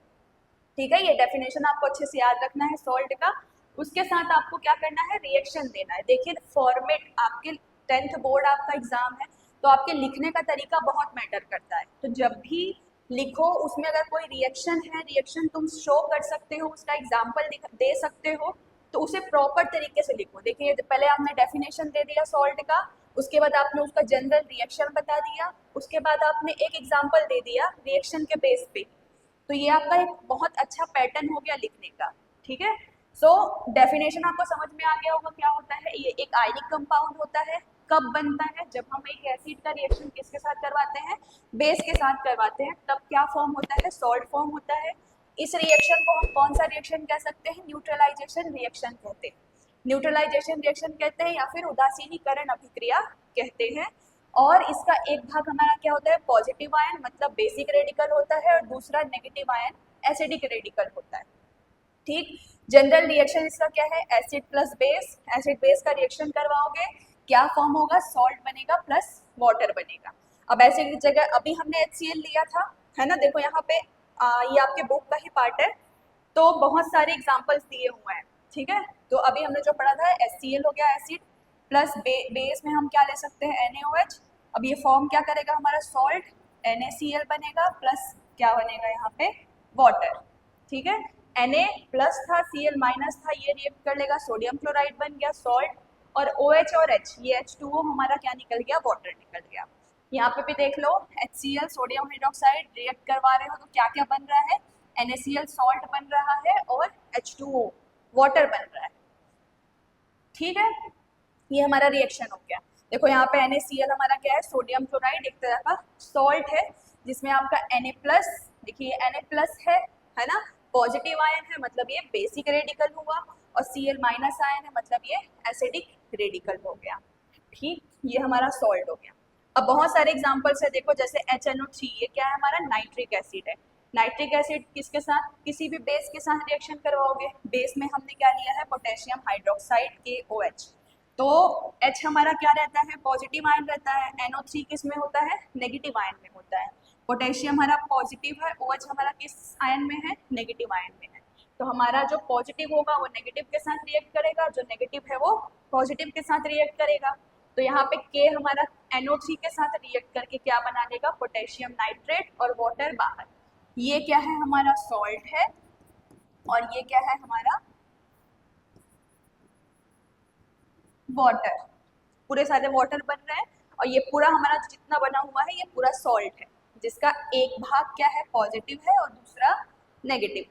ठीक है, ये डेफिनेशन आपको अच्छे से याद रखना है सॉल्ट का। उसके साथ आपको क्या करना है, रिएक्शन देना है। देखिए फॉर्मेट, आपके 10th बोर्ड आपका एग्जाम है, तो आपके लिखने का तरीका बहुत मैटर करता है। तो जब भी लिखो उसमें अगर कोई रिएक्शन है, रिएक्शन तुम शो कर सकते हो, उसका एग्जाम्पल दे सकते हो, तो उसे प्रॉपर तरीके से लिखो। देखिए पहले आपने डेफिनेशन दे दिया सॉल्ट का, उसके बाद आपने उसका जनरल रिएक्शन बता दिया, उसके बाद आपने एक एग्जाम्पल दे दिया रिएक्शन के बेस पे, तो ये आपका एक बहुत अच्छा पैटर्न हो गया लिखने का। ठीक है, सो डेफिनेशन आपको समझ में आ गया होगा क्या होता है, ये एक आयनिक कंपाउंड होता है। कब बनता है, जब हम एक एसिड का रिएक्शन किसके साथ करवाते हैं, बेस के साथ करवाते हैं, तब क्या फॉर्म होता है, सॉल्ट फॉर्म होता है। इस रिएक्शन को हम कौन सा रिएक्शन कह सकते हैं, न्यूट्रलाइजेशन रिएक्शन कहते हैं, न्यूट्रलाइजेशन रिएक्शन कहते हैं, या फिर उदासीनीकरण अभिक्रिया कहते हैं। और इसका एक भाग हमारा क्या होता है, पॉजिटिव आयन मतलब बेसिक रेडिकल होता है, और दूसरा नेगेटिव आयन एसिडिक रेडिकल होता है। ठीक, जनरल रिएक्शन इसका क्या है, acid plus base, acid base का रिएक्शन करवाओगे, क्या फॉर्म होगा, सॉल्ट बनेगा प्लस वाटर बनेगा। अब एसिड की जगह अभी हमने HCl लिया था, है ना, देखो यहाँ पे ये आपके बुक का ही पार्ट है, तो बहुत सारे एग्जाम्पल्स दिए हुए हैं। ठीक है, तो अभी हमने जो पढ़ा था HCl हो गया एसिड, प्लस बेस में हम क्या ले सकते हैं, NaOH। अब ये फॉर्म क्या करेगा हमारा, सॉल्ट, NaCl बनेगा, प्लस क्या बनेगा यहाँ पे, वाटर। ठीक है, Na प्लस था, Cl माइनस था, ये रिएक्ट कर लेगा, सोडियम क्लोराइड बन गया सॉल्ट, और OH और H, ये H2O हमारा क्या निकल गया, वाटर निकल गया। यहाँ पे भी देख लो, HCl सोडियम हाइड्रोक्साइड रिएक्ट करवा रहे हो तो क्या क्या बन रहा है, NaCl सॉल्ट बन रहा है, और H2O वाटर बन रहा है। ठीक है, ये हमारा रिएक्शन हो गया। देखो यहाँ पे NaCl हमारा क्या है, सोडियम क्लोराइड, एक तरह का सॉल्ट है, जिसमें आपका Na+, देखिए Na+ है ना, पॉजिटिव आयन है, मतलब ये बेसिक रेडिकल हुआ, और Cl- आयन है, मतलब ये एसिडिक रेडिकल हो गया। ठीक, ये हमारा सॉल्ट हो गया। अब बहुत सारे एग्जांपल्स है, देखो जैसे HNO3, ये क्या है हमारा, नाइट्रिक एसिड है। नाइट्रिक एसिड किसके साथ, किसी भी बेस के साथ रिएक्शन करवाओगे, बेस में हमने क्या लिया है, पोटेशियम हाइड्रोक्साइड KOH, तो H हमारा क्या रहता है, पॉजिटिव आयन रहता है, NO3 किस में होता है, नेगेटिव आयन में होता है, पोटेशियम हमारा पॉजिटिव है, OH हमारा किस आयन में है, नेगेटिव आयन में है। तो हमारा जो पॉजिटिव होगा वो नेगेटिव के साथ रिएक्ट करेगा, जो नेगेटिव है वो पॉजिटिव के साथ रिएक्ट करेगा। तो यहाँ पे K हमारा NO3 के साथ रिएक्ट करके क्या बना देगा, पोटेशियम नाइट्रेट और वाटर बाहर। ये क्या है, हमारा सॉल्ट है, और ये क्या है हमारा वाटर, पूरे सारे वाटर बन रहे हैं, और ये पूरा हमारा जितना बना हुआ है ये पूरा सॉल्ट है, जिसका एक भाग क्या है, पॉजिटिव है, और दूसरा नेगेटिव।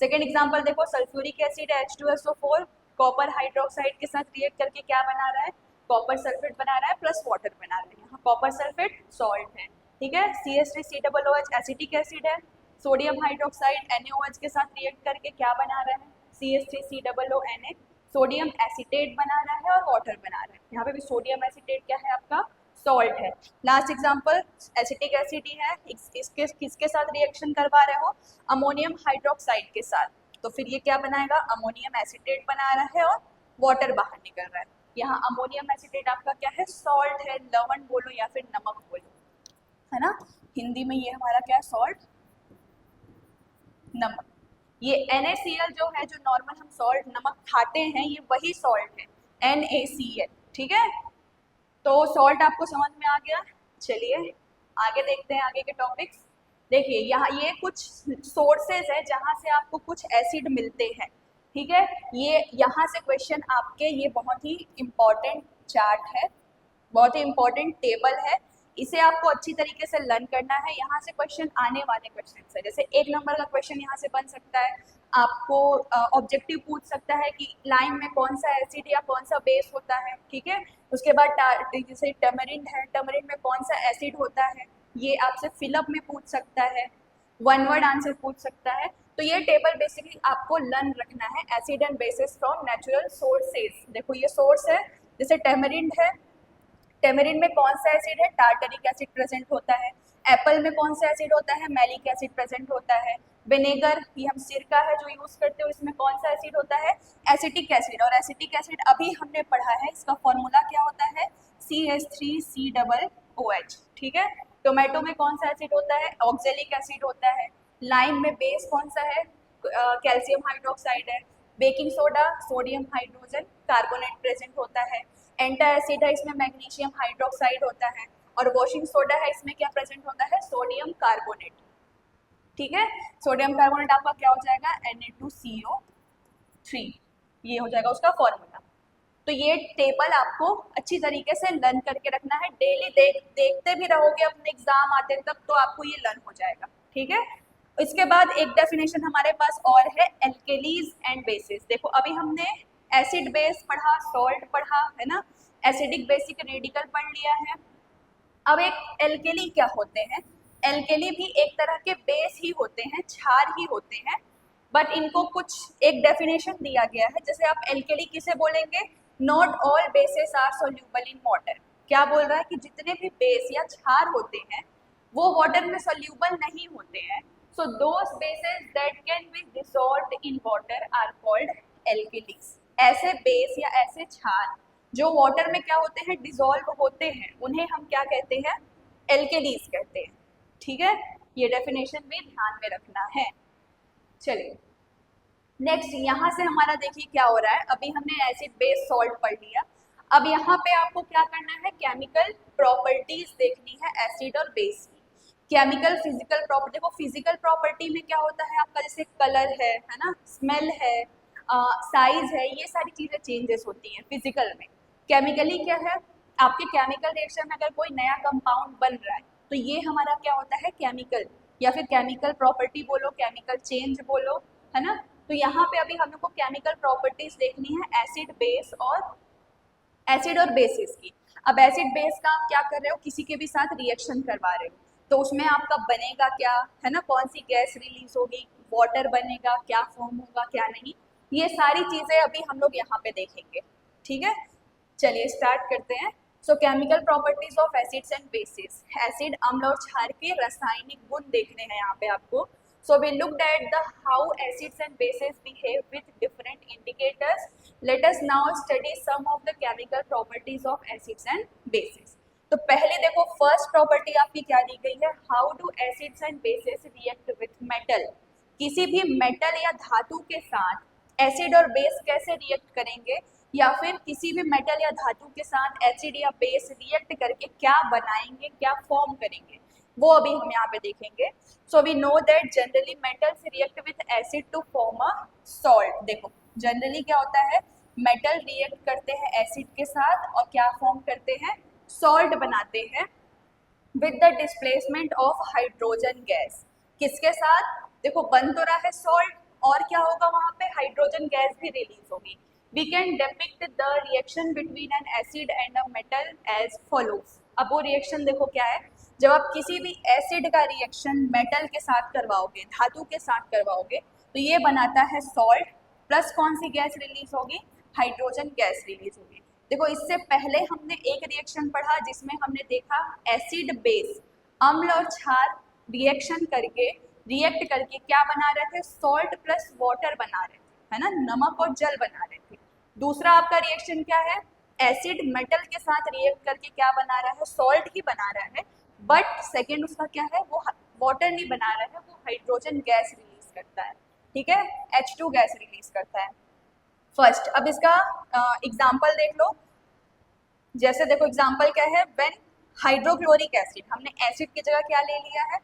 सेकेंड एग्जांपल देखो, सल्फ्यूरिक एसिड है H2SO4, कॉपर हाइड्रोक्साइड के साथ रिएक्ट करके क्या बना रहा है, कॉपर सल्फेट बना रहा है प्लस वाटर बना रहा है, यहाँ कॉपर सल्फेट सॉल्ट है, ठीक है। CH3COOH एसिटिक एसिड है, सोडियम हाइड्रोक्साइड NaOH के साथ रिएक्ट करके क्या बना रहा है, CH3COONA, सोडियम एसीटेट बना रहा है और वाटर बना रहा है, यहाँ पे भी सोडियम एसीटेट क्या है, आपका सॉल्ट है। लास्ट एग्जांपल एसिटिक एसिड ही है, इसके किसके साथ रिएक्शन करवा रहे हो, अमोनियम हाइड्रोक्साइड के साथ, तो फिर ये क्या बनाएगा, अमोनियम एसीटेट बना रहा है और वाटर बाहर निकल रहा है। यहाँ अमोनियम एसीटेट आपका क्या है, सॉल्ट है, लवण बोलो या फिर नमक बोलो, है ना, हिंदी में ये हमारा क्या है, सॉल्ट, नमक। ये NaCl जो है, जो नॉर्मल हम सॉल्ट नमक खाते हैं, ये वही सॉल्ट है NaCl, ठीक है। तो सॉल्ट आपको समझ में आ गया, चलिए आगे देखते हैं आगे के टॉपिक्स। देखिए यहाँ ये कुछ सोर्सेज है जहाँ से आपको कुछ एसिड मिलते हैं, ठीक है, ये यहाँ से क्वेश्चन आपके, ये बहुत ही इम्पोर्टेंट चार्ट है, बहुत ही इम्पोर्टेंट टेबल है, इसे आपको अच्छी तरीके से लर्न करना है, यहाँ से क्वेश्चन आने वाले क्वेश्चन है, जैसे 1 नंबर का क्वेश्चन यहाँ से बन सकता है, आपको ऑब्जेक्टिव पूछ सकता है कि लाइम में कौन सा एसिड या कौन सा बेस होता है, ठीक है। उसके बाद जैसे टर्मरिन है, टर्मरिन में कौन सा एसिड होता है, ये आपसे फिलअप में पूछ सकता है, 1 वर्ड आंसर पूछ सकता है। तो ये टेबल बेसिकली आपको लर्न रखना है, acid and bases from natural sources. देखो ये सोर्स है, जैसे टर्मरिन है, टेमरिन में कौन सा एसिड है, टार्टरिक एसिड प्रेजेंट होता है, एप्पल में कौन सा एसिड होता है, मैलिक एसिड प्रेजेंट होता है, विनेगर, ये हम सिरका है जो यूज करते हो, इसमें कौन सा एसिड होता है, एसिटिक एसिड, और एसिटिक एसिड अभी हमने पढ़ा है, इसका फॉर्मूला क्या होता है, CH3COOH, ठीक है। टोमेटो में कौन सा एसिड होता है, ऑक्जेलिक एसिड होता है, लाइम में बेस कौन सा है, कैल्शियम हाइड्रोक्साइड है, baking soda, sodium hydrogen carbonate present होता है, एंटा एसिड है, इसमें मैग्नीशियम हाइड्रोक्साइड होता है, और वॉशिंग सोडा है, इसमें क्या प्रेजेंट होता है, सोडियम कार्बोनेट, ठीक है। सोडियम कार्बोनेट आपका क्या हो जाएगा, Na2CO3, ये हो जाएगा उसका फॉर्मूला। तो ये टेबल आपको अच्छी तरीके से लर्न करके रखना है, डेली देखते भी रहोगे अपने एग्जाम आते तक, तो आपको ये लर्न हो जाएगा, ठीक है। इसके बाद एक डेफिनेशन हमारे पास और है, एल्केलीज एंड बेसिस। देखो अभी हमने एसिड बेस पढ़ा, सॉल्ट पढ़ा, है ना, एसिडिक बेसिक रेडिकल पढ़ लिया है। अब एक एल्केली क्या होते हैं, एल्केली भी एक तरह के बेस ही होते हैं, क्षार ही होते हैं, बट इनको कुछ एक डेफिनेशन दिया गया है, जैसे आप एल्केली किसे बोलेंगे, not all bases are soluble in water, क्या बोल रहा है कि जितने भी बेस या क्षार होते हैं वो वाटर में सोल्यूबल नहीं होते हैं, so those bases that can be dissolved in water are called alkalis. ऐसे बेस या ऐसे क्षार जो वाटर में क्या होते हैं, डिसॉल्व होते हैं, उन्हें हम क्या कहते हैं, एल्केलीज कहते हैं, ठीक है। ये डेफिनेशन भी ध्यान में रखना है। चलिए नेक्स्ट, यहाँ से हमारा देखिए क्या हो रहा है, अभी हमने एसिड बेस सॉल्ट पढ़ लिया, अब यहाँ पे आपको क्या करना है, केमिकल प्रॉपर्टीज देखनी है एसिड और बेस की। केमिकल फिजिकल प्रॉपर्टी, देखो फिजिकल प्रॉपर्टी में क्या होता है आपका, जैसे कलर है ना, स्मेल है, साइज है, ये सारी चीजें चेंजेस होती हैं फिजिकल में। केमिकली क्या है, आपके केमिकल रिएक्शन में अगर कोई नया कंपाउंड बन रहा है तो ये हमारा क्या होता है, केमिकल, या फिर केमिकल प्रॉपर्टी बोलो, केमिकल चेंज बोलो, है ना। तो यहाँ पे अभी हम लोग को केमिकल प्रॉपर्टीज देखनी है एसिड बेस और एसिड और बेसिस की। अब एसिड बेस का आप क्या कर रहे हो, किसी के भी साथ रिएक्शन करवा रहे हो, तो उसमें आपका बनेगा क्या, है ना, कौन सी गैस रिलीज होगी, वाटर बनेगा, क्या फॉर्म होगा क्या नहीं, ये सारी चीजें अभी हम लोग यहाँ पे देखेंगे। ठीक है, चलिए स्टार्ट करते हैं। सो chemical properties of acids and basis, acid अम्ल और क्षार के रासायनिक गुण देखने हैं यहाँ पे आपको। So we looked at the how acids and bases behave with different indicators, let us now study some of the chemical properties of acids and bases. तो पहले देखो फर्स्ट प्रॉपर्टी आपकी क्या दी गई है, how do acids and basis react with metal, किसी भी metal या धातु के साथ एसिड और बेस कैसे रिएक्ट करेंगे, या फिर किसी भी मेटल या धातु के साथ एसिड या बेस रिएक्ट करके क्या बनाएंगे, क्या फॉर्म करेंगे, वो अभी हम यहाँ पे देखेंगे। So we know that generally metals react with acid to form a salt. देखो जनरली क्या होता है, मेटल रिएक्ट करते हैं एसिड के साथ और क्या फॉर्म करते हैं, सॉल्ट बनाते हैं with the displacement of hydrogen gas. किसके साथ, देखो बन तो रहा है सॉल्ट, और क्या होगा वहां पे, हाइड्रोजन गैस भी रिलीज होगी। We can depict the reaction between an acid and a metal as follows. अब वो रिएक्शन देखो क्या है, जब आप किसी भी एसिड का रिएक्शन मेटल के साथ करवाओगे, धातु के साथ करवाओगे, तो ये बनाता है सॉल्ट, प्लस कौन सी गैस रिलीज होगी, हाइड्रोजन गैस रिलीज होगी। देखो इससे पहले हमने एक रिएक्शन पढ़ा जिसमें हमने देखा एसिड बेस, अम्ल और क्षार रिएक्शन करके रिएक्ट करके क्या बना रहे थे, सॉल्ट प्लस वाटर बना रहे थे, है ना, नमक और जल बना रहे थे। दूसरा आपका रिएक्शन क्या है, एसिड मेटल के साथ रिएक्ट करके क्या बना रहा है, सॉल्ट ही बना रहा है, बट सेकेंड उसका क्या है, वो वाटर नहीं बना रहा है, वो हाइड्रोजन गैस रिलीज करता है। ठीक है, H2 गैस रिलीज करता है फर्स्ट। अब इसका एग्जाम्पल देख लो, जैसे देखो एग्जाम्पल क्या है, व्हेन हाइड्रोक्लोरिक एसिड, हमने एसिड की जगह क्या ले लिया है,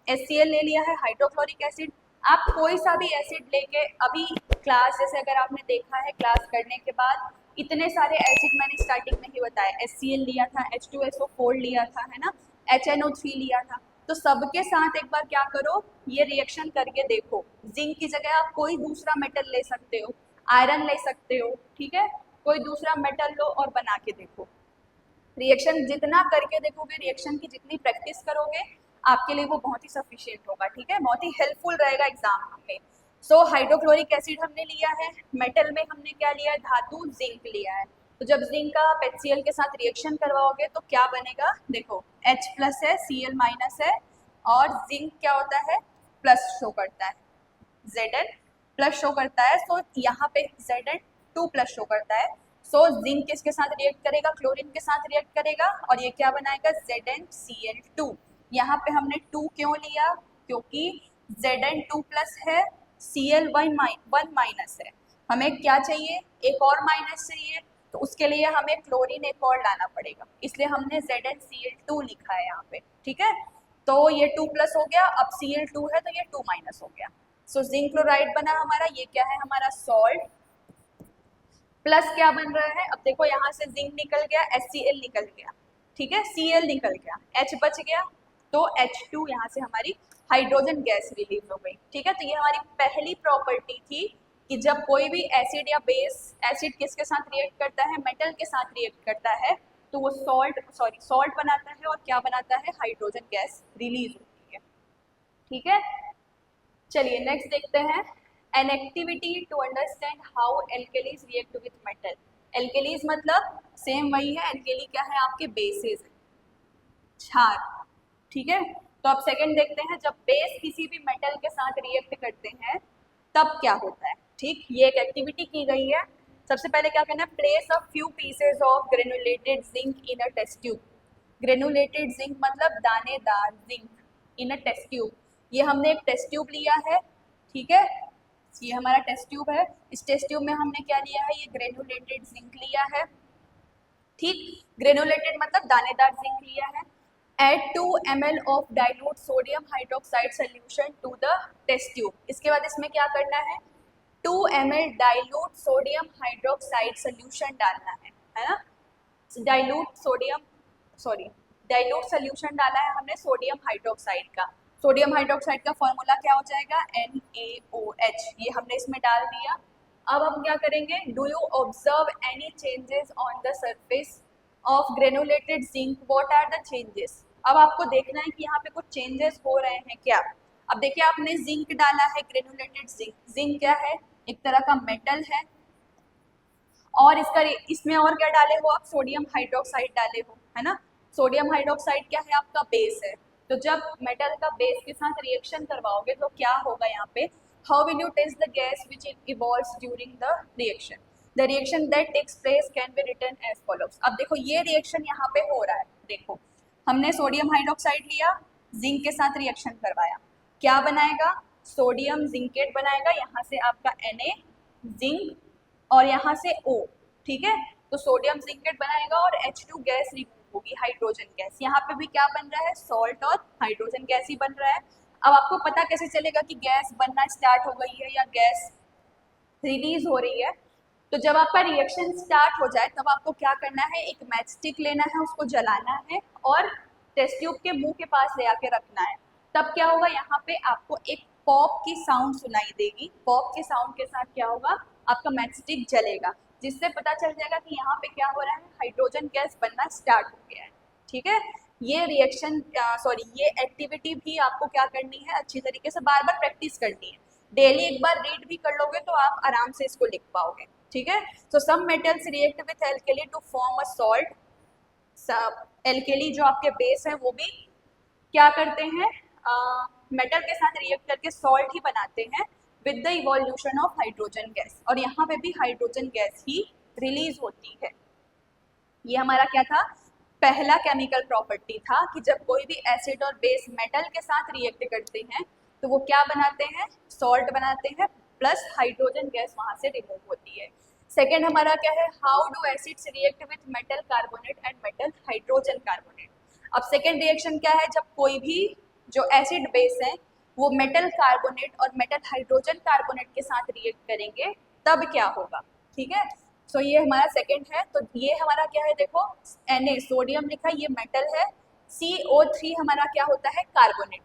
HCl ले लिया है, हाइड्रोक्लोरिक एसिड। आप कोई सा भी एसिड लेके अभी क्लास, जैसे अगर आपने देखा है क्लास करने के बाद, इतने सारे एसिड मैंने स्टार्टिंग में ही बताया, HCl लिया था, H2SO4 लिया था, है ना, HNO3 लिया था, तो सबके साथ एक बार क्या करो, ये रिएक्शन करके देखो। जिंक की जगह आप कोई दूसरा मेटल ले सकते हो, आयरन ले सकते हो, ठीक है, कोई दूसरा मेटल लो और बना के देखो। रिएक्शन जितना करके देखोगे, रिएक्शन की जितनी प्रैक्टिस करोगे, आपके लिए वो बहुत ही सफिशिएंट होगा। ठीक है, बहुत ही हेल्पफुल रहेगा एग्जाम में। सो हाइड्रोक्लोरिक एसिड हमने लिया है, मेटल में हमने क्या लिया है, धातु जिंक लिया है। तो जब जिंक का आप HCl के साथ रिएक्शन करवाओगे तो क्या बनेगा, देखो H प्लस है, Cl माइनस है, और जिंक क्या होता है, प्लस शो करता है, Zn प्लस शो करता है। सो यहाँ पे Zn2 प्लस शो करता है। सो जिंक किसके साथ रिएक्ट करेगा, क्लोरीन के साथ रिएक्ट करेगा, और ये क्या बनाएगा, ZnCl2। यहाँ पे हमने 2 क्यों लिया, क्योंकि Zn2 प्लस है, Cl1 माइनस है, हमें क्या चाहिए, एक और माइनस चाहिए, तो उसके लिए हमें क्लोरीन एक और लाना पड़ेगा, इसलिए हमने ZnCl2 लिखा है यहाँ पे। ठीक है, तो ये 2 प्लस हो गया, अब Cl2 है तो ये 2 माइनस हो गया। सो जिंक क्लोराइड बना हमारा, ये क्या है हमारा सॉल्ट, प्लस क्या बन रहा है, अब देखो यहाँ से जिंक निकल गया, HCl निकल गया, ठीक है, Cl निकल गया, H बच गया, तो H2 यहाँ से हमारी हाइड्रोजन गैस रिलीज हो गई। ठीक है, तो ये हमारी पहली प्रॉपर्टी थी कि जब कोई भी एसिड या बेस, एसिड किसके साथ रिएक्ट करता है, मेटल के साथ रिएक्ट करता है, तो वो सॉल्ट बनाता है, और क्या बनाता है, हाइड्रोजन गैस रिलीज होती है। ठीक है, चलिए नेक्स्ट देखते हैं, an activity to understand how alkalis react with metal. Alkalis मतलब सेम वही है, एल्केली क्या है, आपके बेसेस है, क्षार। ठीक है, तो अब सेकंड देखते हैं, जब बेस किसी भी मेटल के साथ रिएक्ट करते हैं तब क्या होता है। ठीक, ये एक एक्टिविटी की गई है। सबसे पहले क्या करना है, place a few pieces of granulated zinc in a test tube. Granulated zinc मतलब दानेदार zinc, in a test tube. ये हमने एक टेस्ट ट्यूब लिया है, ठीक है, ये हमारा टेस्ट ट्यूब है, इस टेस्ट ट्यूब में हमने क्या लिया है, ये ग्रेनुलेटेड जिंक लिया है। ठीक, ग्रेनुलेटेड मतलब दानेदार जिंक लिया है। Add 2 ml of dilute sodium hydroxide solution to the test tube। इसके बाद इसमें क्या करना है, 2 ml dilute sodium hydroxide solution डालना है ना, dilute solution डाला है हमने सोडियम हाइड्रोक्साइड का। सोडियम हाइड्रोक्साइड का फॉर्मूला क्या हो जाएगा, NaOH, ये हमने इसमें डाल दिया। अब हम क्या करेंगे, do you observe any changes on the surface of granulated zinc, what are the changes. अब आपको देखना है कि यहाँ पे कुछ चेंजेस हो रहे हैं क्या। अब देखिए आपने जिंक डाला है, ग्रेनुलेटेड जिंक, जिंक क्या है, एक तरह का मेटल है, और इसमें और क्या डाले हो आप, सोडियम हाइड्रोक्साइड डाले हो, है ना। सोडियम हाइड्रोक्साइड क्या है, आपका बेस है। तो जब मेटल का बेस के साथ रिएक्शन करवाओगे तो क्या होगा यहाँ पे, how will you test the gas which evolves during the reaction, the reaction that takes place can be written as follows. अब देखो ये रिएक्शन यहाँ पे हो रहा है, देखो हमने सोडियम हाइड्रोक्साइड लिया, जिंक के साथ रिएक्शन करवाया, क्या बनाएगा, सोडियम जिंकेट बनाएगा, यहाँ से आपका Na जिंक और यहाँ से O, ठीक है। तो सोडियम जिंकेट बनाएगा और H2 गैस रिमूव होगी, हाइड्रोजन गैस। यहाँ पे भी क्या बन रहा है, सॉल्ट और हाइड्रोजन गैस ही बन रहा है। अब आपको पता कैसे चलेगा कि गैस बनना स्टार्ट हो गई है या गैस रिलीज हो रही है। तो जब आपका रिएक्शन स्टार्ट हो जाए तब आपको क्या करना है, एक मैच स्टिक लेना है, उसको जलाना है और टेस्ट ट्यूब के मुंह के पास ले आके रखना है। तब क्या होगा, यहाँ पे आपको एक पॉप की साउंड सुनाई देगी, पॉप के साउंड के साथ क्या होगा, आपका मैच स्टिक जलेगा, जिससे पता चल जाएगा कि यहाँ पे क्या हो रहा है, हाइड्रोजन गैस बनना स्टार्ट हो गया है, ठीक है। ये रिएक्शन ये एक्टिविटी भी आपको क्या करनी है, अच्छी तरीके से बार बार प्रैक्टिस करनी है। डेली एक बार रीड भी कर लोगे तो आप आराम से इसको लिख पाओगे, ठीक है। So some metals react with alkali to form a salt. Alkali जो आपके बेस है वो भी क्या करते हैं, मेटल के साथ रिएक्ट करके सॉल्ट ही बनाते हैं with the evolution of hydrogen gas, और यहाँ पे भी हाइड्रोजन गैस ही रिलीज होती है। ये हमारा क्या था, पहला केमिकल प्रॉपर्टी था कि जब कोई भी एसिड और बेस मेटल के साथ रिएक्ट करते हैं तो वो क्या बनाते हैं, सॉल्ट बनाते हैं, प्लस हाइड्रोजन गैस वहां से रिमूव होती है। सेकेंड हमारा क्या है, how do acids react with metal carbonate and metal hydrogen carbonate. अब सेकेंड रिएक्शन क्या है, जब कोई भी जो एसिड बेस है वो मेटल कार्बोनेट और मेटल हाइड्रोजन कार्बोनेट के साथ रिएक्ट करेंगे तब क्या होगा, ठीक है। सो ये हमारा सेकेंड है। तो ये हमारा क्या है, देखो Na सोडियम लिखा है, ये मेटल है, CO3 हमारा क्या होता है, कार्बोनेट।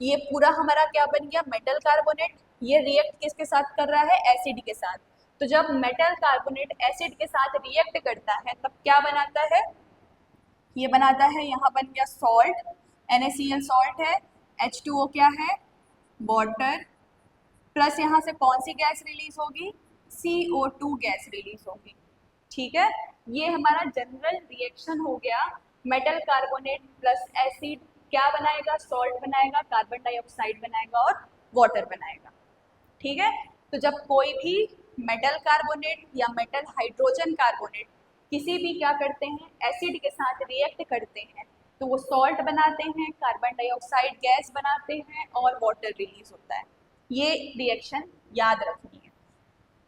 ये पूरा हमारा क्या बन गया, मेटल कार्बोनेट। ये रिएक्ट किसके साथ कर रहा है, एसिड के साथ। तो जब मेटल कार्बोनेट एसिड के साथ रिएक्ट करता है तब क्या बनाता है, ये बनाता है, यहाँ बन गया सॉल्ट, NaCl सॉल्ट है, H2O क्या है, वाटर, प्लस यहाँ से कौन सी गैस रिलीज होगी, CO2 गैस रिलीज होगी, ठीक है। ये हमारा जनरल रिएक्शन हो गया, मेटल कार्बोनेट प्लस एसिड क्या बनाएगा, सॉल्ट बनाएगा, कार्बन डाइऑक्साइड बनाएगा और वाटर बनाएगा, ठीक है। तो जब कोई भी मेटल कार्बोनेट या मेटल हाइड्रोजन कार्बोनेट किसी भी क्या करते हैं, एसिड के साथ रिएक्ट करते हैं तो वो सॉल्ट बनाते हैं, कार्बन डाइऑक्साइड गैस बनाते हैं और वाटर रिलीज होता है। ये रिएक्शन याद रखनी है।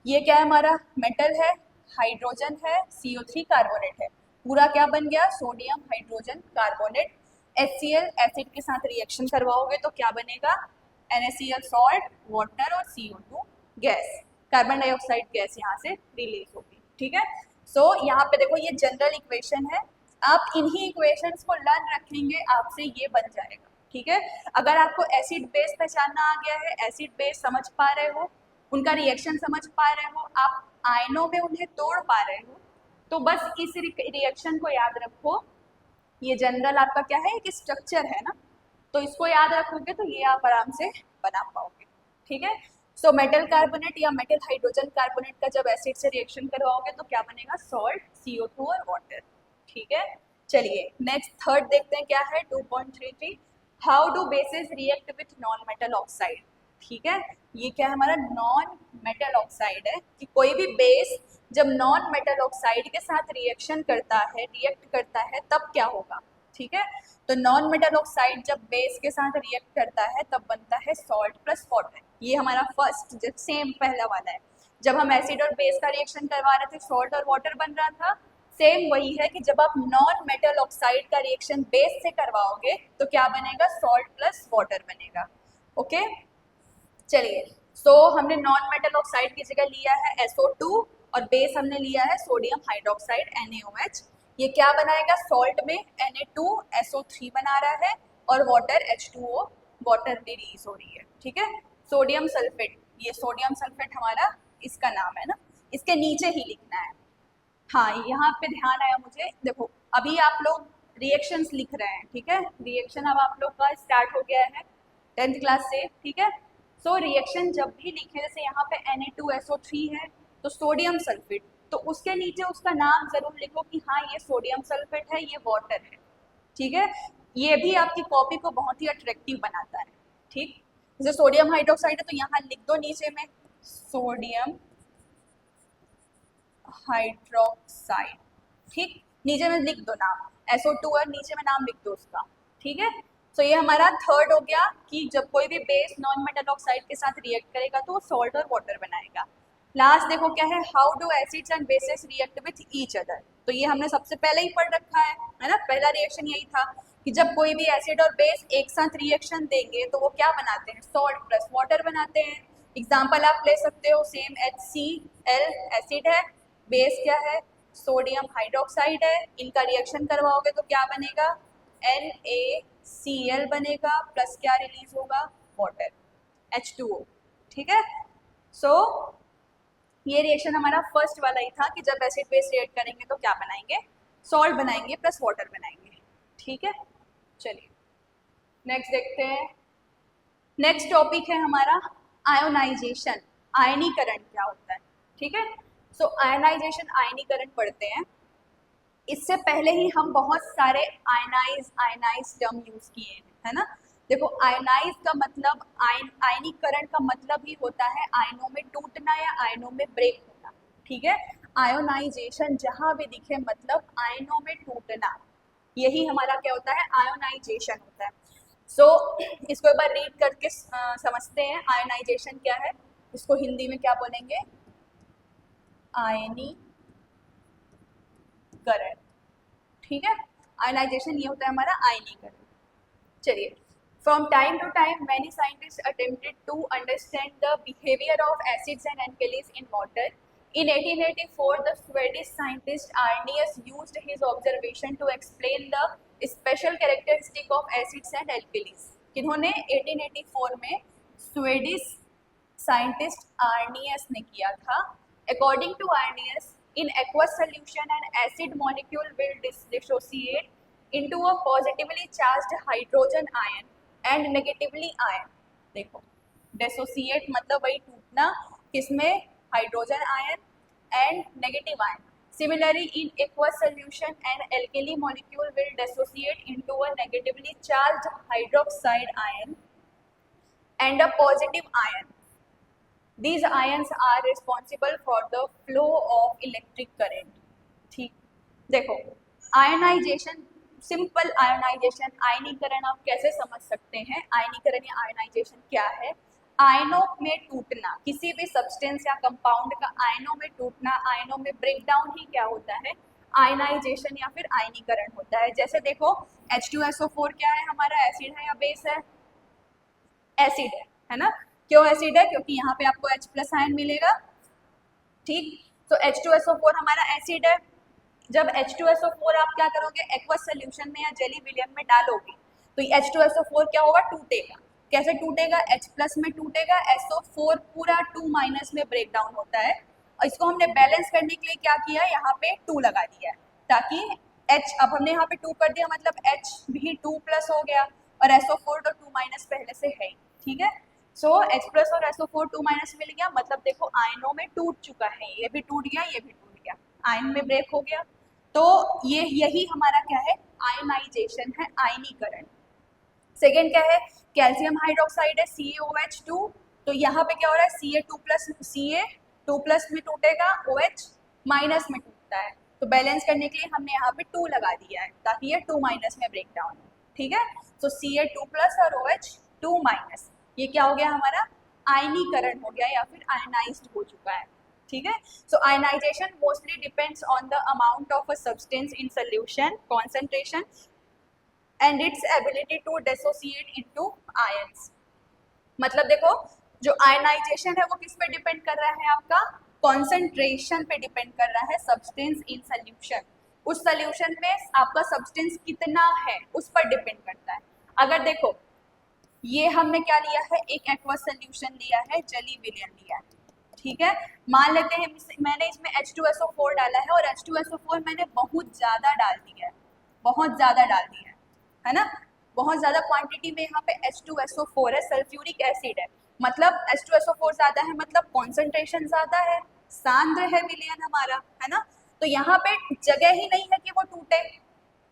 ये क्या है, हमारा मेटल है, हाइड्रोजन है, CO3 कार्बोनेट है, पूरा क्या बन गया, sodium hydrogen carbonate. HCl acid के साथ रिएक्शन करवाओगे तो क्या बनेगा, NaCl सॉल्ट, वाटर और CO2 gas, carbon dioxide gas यहाँ से रिलीज होगी, ठीक है। सो यहाँ पे देखो ये जनरल इक्वेशन है, आप इन्हीं इक्वेशंस को लर्न रखेंगे आपसे ये बन जाएगा, ठीक है। अगर आपको एसिड बेस पहचानना आ गया है, एसिड बेस समझ पा रहे हो, उनका रिएक्शन समझ पा रहे हो, आप आयनों में उन्हें तोड़ पा रहे हो, तो बस इस रिएक्शन को याद रखो। ये जनरल आपका क्या है, एक स्ट्रक्चर है ना, तो इसको याद रखोगे तो ये आप आराम से बना पाओगे, ठीक है। सो मेटल कार्बोनेट या मेटल हाइड्रोजन कार्बोनेट का जब एसिड से रिएक्शन करवाओगे तो क्या बनेगा, सॉल्ट, CO2 और वाटर, ठीक है। चलिए नेक्स्ट थर्ड देखते हैं क्या है, 2.33, how do basis react with non metal oxide, ठीक है। ये क्या है, हमारा नॉन मेटल ऑक्साइड है कि कोई भी बेस जब नॉन मेटल ऑक्साइड के साथ रिएक्शन करता है, रिएक्ट करता है तब क्या होगा, ठीक है। तो नॉन मेटल ऑक्साइड जब बेस के साथ रिएक्ट करता है तब बनता है सॉल्ट प्लस वाटर। ये हमारा फर्स्ट जो सेम पहला वाला है, जब हम एसिड और बेस का रिएक्शन करवा रहे थे सॉल्ट और वाटर बन रहा था, सेम वही है कि जब आप नॉन मेटल ऑक्साइड का रिएक्शन बेस से करवाओगे तो क्या बनेगा, सॉल्ट प्लस वाटर बनेगा, ओके। चलिए सो हमने नॉन मेटल ऑक्साइड की जगह लिया है SO2 और बेस हमने लिया है सोडियम हाइड्रोक्साइड NaOH। ये क्या बनाएगा, सॉल्ट में Na2SO3 बना रहा है और वाटर H2O, वाटर रिलीज हो रही है, ठीक है। सोडियम सल्फेट, ये सोडियम सल्फेट हमारा इसका नाम है ना, इसके नीचे ही लिखना है, हाँ, यहाँ पे ध्यान आया मुझे, देखो अभी आप लोग रिएक्शंस लिख रहे हैं, ठीक है, रिएक्शन अब आप लोग का स्टार्ट हो गया है 10th क्लास से, ठीक है। सो रिएक्शन जब भी लिखे, जैसे यहाँ पे Na2SO3 है तो सोडियम सल्फेट, तो उसके नीचे उसका नाम जरूर लिखो कि हाँ ये सोडियम सल्फेट है, ये वाटर है, ठीक है। ये भी आपकी कॉपी को बहुत ही अट्रैक्टिव बनाता है, ठीक। जैसे सोडियम हाइड्रोक्साइड है तो यहाँ लिख दो नीचे में सोडियम हाइड्रोक्साइड, ठीक, नीचे में लिख दो नाम, SO2 और नीचे में नाम लिख दो उसका, ठीक है। तो ये हमारा थर्ड हो गया कि जब कोई भी बेस नॉन मेटल ऑक्साइड के साथ रिएक्ट करेगा तो वो सॉल्ट और वाटर बनाएगा। लास्ट देखो क्या है, how do acids and bases react with each other, तो ये हमने सबसे पहले ही पढ़ रखा है ना, पहला रिएक्शन यही था कि जब कोई भी एसिड और बेस एक साथ रिएक्शन देंगे तो वो क्या बनाते हैं, सॉल्ट प्लस वाटर बनाते हैं। एग्जाम्पल आप ले सकते हो, सेम HCl एसिड है, बेस क्या है, सोडियम हाइड्रोक्साइड है, इनका रिएक्शन करवाओगे तो क्या बनेगा, NaCl बनेगा, प्लस क्या रिलीज होगा, वाटर, H2O, ठीक है। सो ये रिएक्शन हमारा फर्स्ट वाला ही था कि जब एसिड बेस रिएक्ट करेंगे तो क्या बनाएंगे, सॉल्ट बनाएंगे प्लस वाटर बनाएंगे, ठीक है। चलिए नेक्स्ट देखते हैं। नेक्स्ट टॉपिक है हमारा आयोनाइजेशन, आयनीकरण क्या होता है, ठीक है। सो आयनाइजेशन, आयनीकरण पढ़ते हैं। इससे पहले ही हम बहुत सारे आयनाइज टर्म यूज किए हैं, है ना। देखो आयनाइज का मतलब, आयनीकरण का मतलब ही होता है आयनों में टूटना या आयनों में ब्रेक होना, ठीक है। आयोनाइजेशन जहां भी दिखे मतलब आयनों में टूटना, यही हमारा क्या होता है, आयोनाइजेशन होता है। सो इसको एक बार रीड करके समझते हैं आयोनाइजेशन क्या है, इसको हिंदी में क्या बोलेंगे, आयनीकरण, ठीक है। आयनाइजेशन ये होता है हमारा आयनीकरण। चलिए, from time to time many scientist attempted to understand the behaviour of acids and alkalis in water. In 1884, the Swedish scientist Arrhenius used his observation to explain the special characteristic of acids and alkalis. किन्होंने 1884 में Swedish scientist Arrhenius ने किया था। According to Arrhenius, in aqueous solution an acid molecule will dissociate into a positively charged hydrogen ion and negatively ion। देखो dissociate मतलब वही टूटना, किसमें, hydrogen ion and negative ion. Similarly, in aqueous solution, an alkali molecule will dissociate into a negatively charged hydroxide ion and a positive ion. These ions are responsible for the flow of electric current. ठीक, देखो ionization, simple ionization, आयनीकरण आप कैसे समझ सकते हैं, आयनीकरण या आयनाइजेशन क्या है, आयनों में टूटना, किसी भी सब्सटेंस या कंपाउंड का आयनों में टूटना, आयनों में ब्रेकडाउन ही क्या होता है, आयनाइजेशन या फिर आयनीकरण होता है। जैसे देखो H2SO4 क्या है, हमारा एसिड है या बेस है, एसिड है ना। क्यों एसिड है, क्योंकि यहाँ पे आपको H प्लस आयन मिलेगा, ठीक। तो H2SO4 हमारा एसिड है। जब H2SO4 आप क्या करोगे, एक्वस सोल्यूशन में या जेली विलियम में डालोगे तो H2SO4 क्या होगा, टूटेगा। कैसे टूटेगा, H प्लस में टूटेगा, SO4 पूरा 2 माइनस में ब्रेक डाउन होता है। और इसको हमने बैलेंस करने के लिए क्या किया, यहाँ पे 2 लगा दिया है ताकि H, अब हमने यहाँ पे 2 कर दिया मतलब H भी 2 प्लस हो गया और SO4 तो 2 माइनस पहले से है, ठीक है। सो H प्लस और SO4 2 माइनस मिल गया, मतलब देखो आयनों में टूट चुका है, ये भी टूट गया, ये भी टूट गया, आयन में ब्रेक हो गया। तो ये यही हमारा क्या है, आयनाइजेशन है, आयनीकरण। सेकेंड क्या है, कैल्शियम हाइड्रोक्साइड है CaOH2, तो यहाँ पे क्या हो रहा है, Ca2 प्लस में टूटेगा, OH माइनस में टूटता है, तो बैलेंस करने के लिए हमने यहाँ पे 2 लगा दिया है ताकि ये 2 माइनस में ब्रेक डाउन हो, ठीक है। तो Ca2 प्लस और OH 2 माइनस, ये क्या हो गया हमारा, आयनीकरण हो गया या फिर आयनाइज्ड हो चुका है, ठीक है। So ionization mostly depends on the amount of a substance in solution, concentration and its ability to dissociate into ions. मतलब देखो जो आयनाइजेशन है वो किस पे डिपेंड कर रहा है, आपका कॉन्सेंट्रेशन पे डिपेंड कर रहा है, सब्सटेंस इन सोल्यूशन, उस सोल्यूशन में आपका सब्सटेंस कितना है उस पर डिपेंड करता है। अगर देखो ये हमने क्या लिया है, एक एक्वस सोल्यूशन लिया है, जेली विलियन लिया है, ठीक है। मान लेते हैं मैंने इसमें H2SO4 डाला है और H2SO4 मैंने बहुत ज़्यादा डाल दिया है, बहुत ज़्यादा डाल दिया है ना, बहुत ज़्यादा क्वांटिटी में यहाँ पे H2SO4 है, सल्फ्यूरिक एसिड है, मतलब H2SO4 ज़्यादा है मतलब कॉन्सेंट्रेशन ज़्यादा है, सांद्र है विलयन हमारा, है ना। तो यहाँ पे जगह ही नहीं है कि वो टूटे,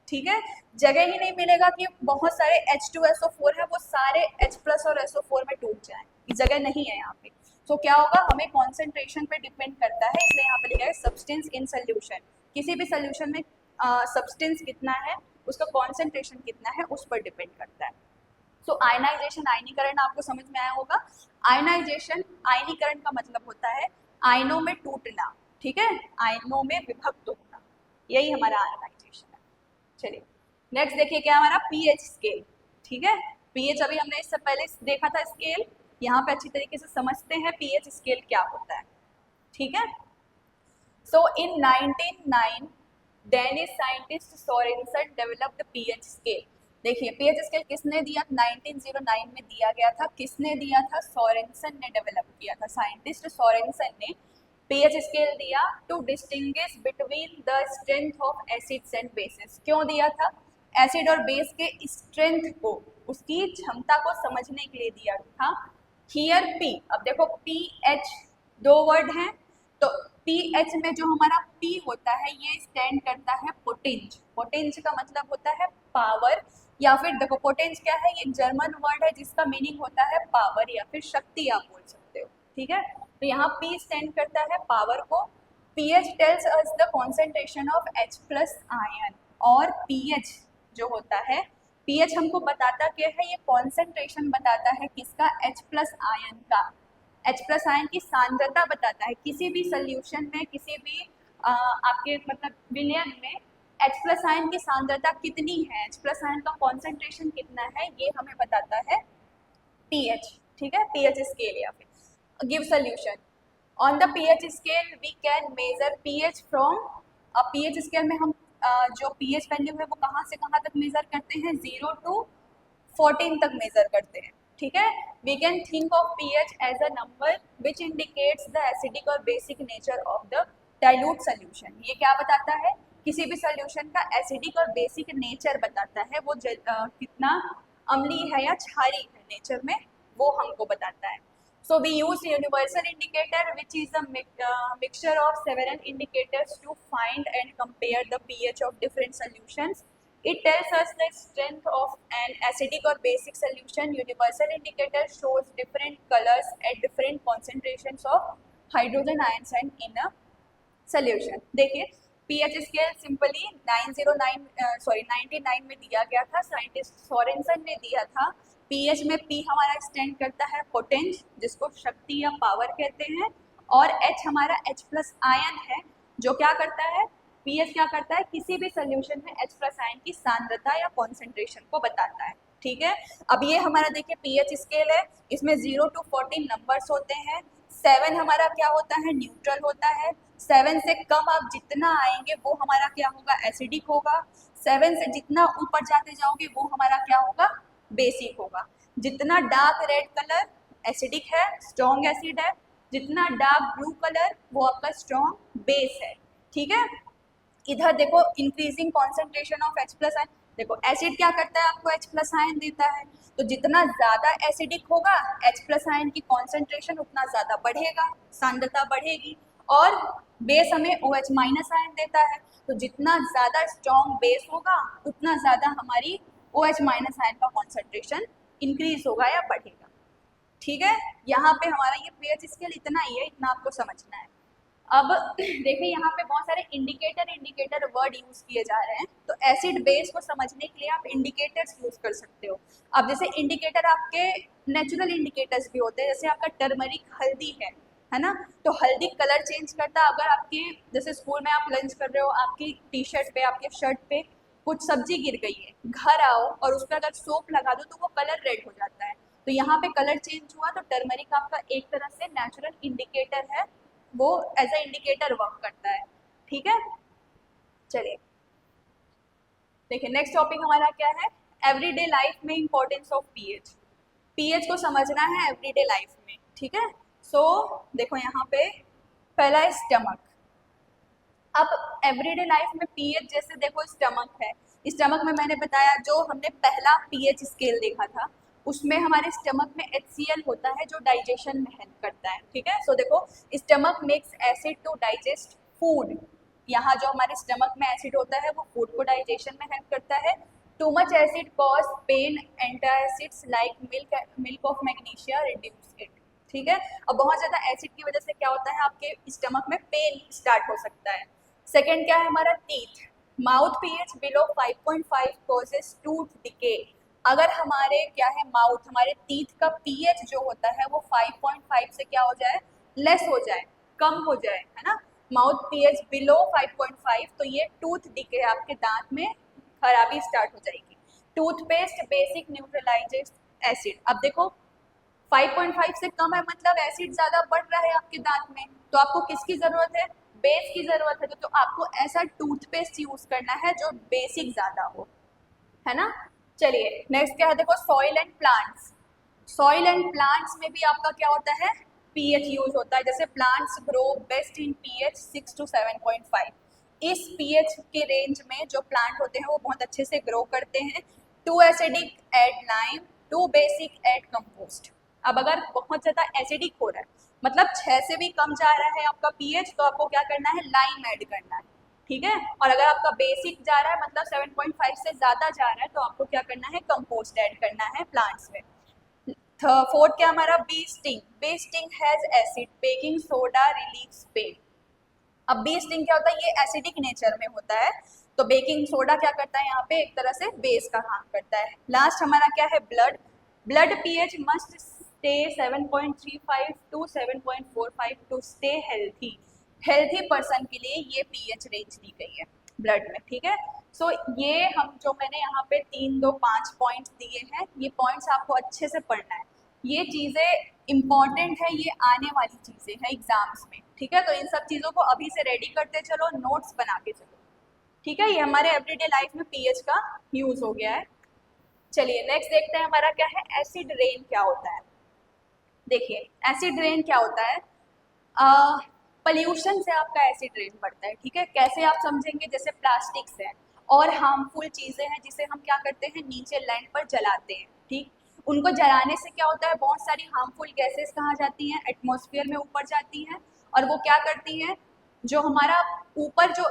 ठीक है, जगह ही नहीं मिलेगा कि बहुत सारे H2SO4 है वो सारे H+ और SO4 में टूट जाए, जगह नहीं है यहाँ पे। तो क्या होगा, हमें कॉन्सेंट्रेशन पे डिपेंड करता है, इसलिए यहाँ पे लिखा है सब्सटेंस इन सोल्यूशन। किसी भी सोल्यूशन में सब्सटेंस कितना है, उसका कॉन्सेंट्रेशन कितना है, उस पर डिपेंड करता है। सो आयनाइजेशन, आयनीकरण आपको समझ में आया होगा। आयनाइजेशन, आयनीकरण का मतलब होता है आयनों में टूटना, ठीक है, आयनों में विभक्त होना, यही हमारा आयनाइजेशन है। चलिए नेक्स्ट देखिए क्या हमारा पीएच स्केल, ठीक है। पीएच अभी हमने इससे पहले देखा था स्केल, यहाँ पे अच्छी तरीके से समझते हैं पीएच स्केल क्या होता है, ठीक है। सो इन 1909 Danish scientist Sorensen developed pH scale. देखिए पीएच स्केल किसने दिया, 1909 में दिया गया था, किसने दिया था, सोरेनसन ने डेवलप किया था, साइंटिस्ट सोरेनसन ने पीएच स्केल दिया to distinguish between the strength of acids and bases. क्यों दिया था, एसिड और बेस के स्ट्रेंथ को, उसकी क्षमता को समझने के लिए दिया था। हियर पी, अब देखो पीएच दो वर्ड हैं, तो पीएच में जो हमारा पी होता है ये स्टैंड करता है पोटेंज, पोटेंज का मतलब होता है पावर, या फिर देखो पोटेंज क्या है, ये जर्मन वर्ड है जिसका मीनिंग होता है पावर या फिर शक्ति आप बोल सकते हो, ठीक है। तो यहाँ P स्टैंड करता है पावर को, pH tells us the concentration of H+ ion, और pH जो होता है, pH हमको बताता क्या है, ये कॉन्सेंट्रेशन बताता है किसका, H+ आयन का, H+ आयन की सांद्रता बताता है। किसी भी सोल्यूशन में, किसी भी आपके मतलब विलयन में H+ आयन की सांद्रता कितनी है, H+ आयन का कॉन्सेंट्रेशन कितना है, ये हमें बताता है pH, ठीक है, pH स्केल या फिर give solution on the pH scale we can measure pH from pH scale में हम जो pH वैल्यू है वो कहाँ से कहाँ तक मेजर करते हैं, 0 to 14 तक मेजर करते हैं, ठीक है। we can think of pH as a number which indicates the acidic or basic nature of the dilute solution। ये क्या बताता है, किसी भी सोल्यूशन का एसिडिक और बेसिक नेचर बताता है, वो कितना अम्लीय है या क्षारी है नेचर में, वो हमको बताता है। So we use universal indicator which is a mixture of several indicators to find and compare the pH of different solutions. It tells us the strength of an acidic or basic solution. Universal indicator shows different colors at different concentrations of hydrogen ions and in a solution. देखिए pH scale simply 1909 में दिया गया था, scientist Sorensen ने दिया था। pH में P हमारा स्टैंड करता है पोटेंज, जिसको शक्ति या पावर कहते हैं, और H हमारा H+ आयन है, जो क्या करता है, pH क्या करता है, किसी भी सोल्यूशन में H+ आयन की सांद्रता या कॉन्सेंट्रेशन को बताता है, ठीक है। अब ये हमारा देखिए pH स्केल है, इसमें 0 to 14 नंबर्स होते हैं। 7 हमारा क्या होता है, न्यूट्रल होता है। 7 से कम आप जितना आएंगे वो हमारा क्या होगा, एसिडिक होगा। 7 से जितना ऊपर जाते जाओगे वो हमारा क्या होगा, बेसिक होगा। जितना डार्क रेड कलर एसिडिक है, स्ट्रॉन्ग एसिड है, जितना डार्क ब्लू कलर वो आपका स्ट्रॉन्ग बेस है, ठीक है। इधर देखो increasing concentration of H+ ion, देखो एसिड क्या करता है, आपको H+ आयन देता है, तो जितना ज़्यादा एसिडिक होगा H+ आयन की कॉन्सेंट्रेशन उतना ज़्यादा बढ़ेगा, सांद्रता बढ़ेगी, और बेस हमें OH- आयन देता है, तो जितना ज़्यादा स्ट्रॉन्ग बेस होगा उतना ज़्यादा हमारी OH- आयन का कॉन्सेंट्रेशन इंक्रीज होगा या बढ़ेगा, ठीक है। यहाँ पे हमारा ये pH स्केल इतना ही है, इतना आपको समझना है। अब देखिए यहाँ पे बहुत सारे इंडिकेटर वर्ड यूज किए जा रहे हैं, तो एसिड बेस को समझने के लिए आप इंडिकेटर्स यूज कर सकते हो। अब जैसे इंडिकेटर आपके नेचुरल इंडिकेटर्स भी होते हैं, जैसे आपका टर्मरिक हल्दी है ना, तो हल्दी कलर चेंज करता है। अगर आपके जैसे स्कूल में आप लंच कर रहे हो, आपकी टी शर्ट पे, आपके शर्ट पे कुछ सब्जी गिर गई है, घर आओ और उस पर अगर सोप लगा दो तो वो कलर रेड हो जाता है, तो यहाँ पे कलर चेंज हुआ, तो टर्मरिक आपका एक तरह से नेचुरल इंडिकेटर है, वो एज ए इंडिकेटर वर्क करता है, ठीक है। चलिए देखिए नेक्स्ट टॉपिक हमारा क्या है, एवरीडे लाइफ में इंपॉर्टेंस ऑफ पीएच। पीएच को समझना है एवरीडे लाइफ में, ठीक है। सो देखो यहाँ पे पहला है स्टमक। अब एवरीडे लाइफ में पीएच जैसे देखो स्टमक है, स्टमक में मैंने बताया जो हमने पहला पीएच स्केल देखा था उसमें हमारे स्टमक में HCl होता है जो डाइजेशन में हेल्प करता है, ठीक है। सो देखो stomach makes acid to digest food, यहाँ जो हमारे स्टमक में एसिड होता है वो फूड को डाइजेशन में हेल्प करता है। Too much acid cause pain, antacids like milk of magnesia reduce it, ठीक है। अब बहुत ज़्यादा एसिड की वजह से क्या होता है आपके स्टमक में पेन स्टार्ट हो सकता है। सेकेंड क्या है हमारा teeth, mouth pH below 5.5 causes tooth decay. अगर हमारे क्या है माउथ, हमारे टीथ का पीएच जो होता है वो 5.5 से क्या हो जाए, लेस हो जाए, कम हो जाए, है ना। माउथ पीएच बिलो 5.5 तो ये टूथ डिके, आपके दांत में खराबी स्टार्ट हो जाएगी। Toothpaste basic neutralises acid. अब देखो 5.5 से कम है मतलब एसिड ज्यादा बढ़ रहा है आपके दांत में, तो आपको किसकी जरूरत है, बेस की जरूरत है। तो आपको ऐसा टूथपेस्ट यूज करना है जो बेसिक ज्यादा हो, है ना। चलिए नेक्स्ट क्या है, देखो soil and plants. Soil and plants में भी आपका क्या होता है, पीएच यूज होता है। जैसे plants grow best in pH 6 to 7.5। इस पीएच के रेंज में जो प्लांट होते हैं वो बहुत अच्छे से ग्रो करते हैं। Too acidic add lime, too basic add compost. अब अगर बहुत ज़्यादा एसिडिक हो रहा है मतलब 6 से भी कम जा रहा है आपका पीएच, तो आपको क्या करना है, लाइम ऐड करना है, ठीक है। और अगर आपका बेसिक जा रहा है मतलब 7.5 से ज़्यादा जा रहा है तो आपको क्या करना है, कंपोस्ट ऐड करना है प्लांट्स में। फोर्थ क्या हमारा, bee sting. Bee sting has acid, baking soda relieves pain. अब बी स्टिंग क्या होता है, ये एसिडिक नेचर में होता है, तो बेकिंग सोडा क्या करता है यहाँ पे, एक तरह से बेस का काम करता है। लास्ट हमारा क्या है, blood. Blood pH must stay 7.35 to 7.45 to stay healthy. Healthy person के लिए ये पीएच रेंज दी गई है ब्लड में, ठीक है। सो ये हम जो मैंने यहाँ पे 3, 2, 5 पॉइंट्स दिए हैं, ये पॉइंट्स आपको अच्छे से पढ़ना है। ये चीज़ें इम्पॉर्टेंट है, ये आने वाली चीज़ें हैं एग्जाम्स में, ठीक है। तो इन सब चीज़ों को अभी से रेडी करते चलो, नोट्स बना के चलो, ठीक है। ये हमारे एवरीडे लाइफ में पीएच का यूज हो गया है। चलिए नेक्स्ट देखते हैं हमारा क्या है, एसिड रेन क्या होता है। देखिए एसिड रेन क्या होता है, पॉल्यूशन से आपका एसिड रेन बढ़ता है, ठीक है। कैसे आप समझेंगे, जैसे प्लास्टिक्स है और हार्मफुल चीज़ें हैं जिसे हम क्या करते हैं, नीचे लैंड पर जलाते हैं, ठीक। उनको जलाने से क्या होता है, बहुत सारी हार्मफुल गैसेस कहाँ जाती हैं, एटमॉस्फेयर में ऊपर जाती हैं। और वो क्या करती हैं, जो हमारा ऊपर जो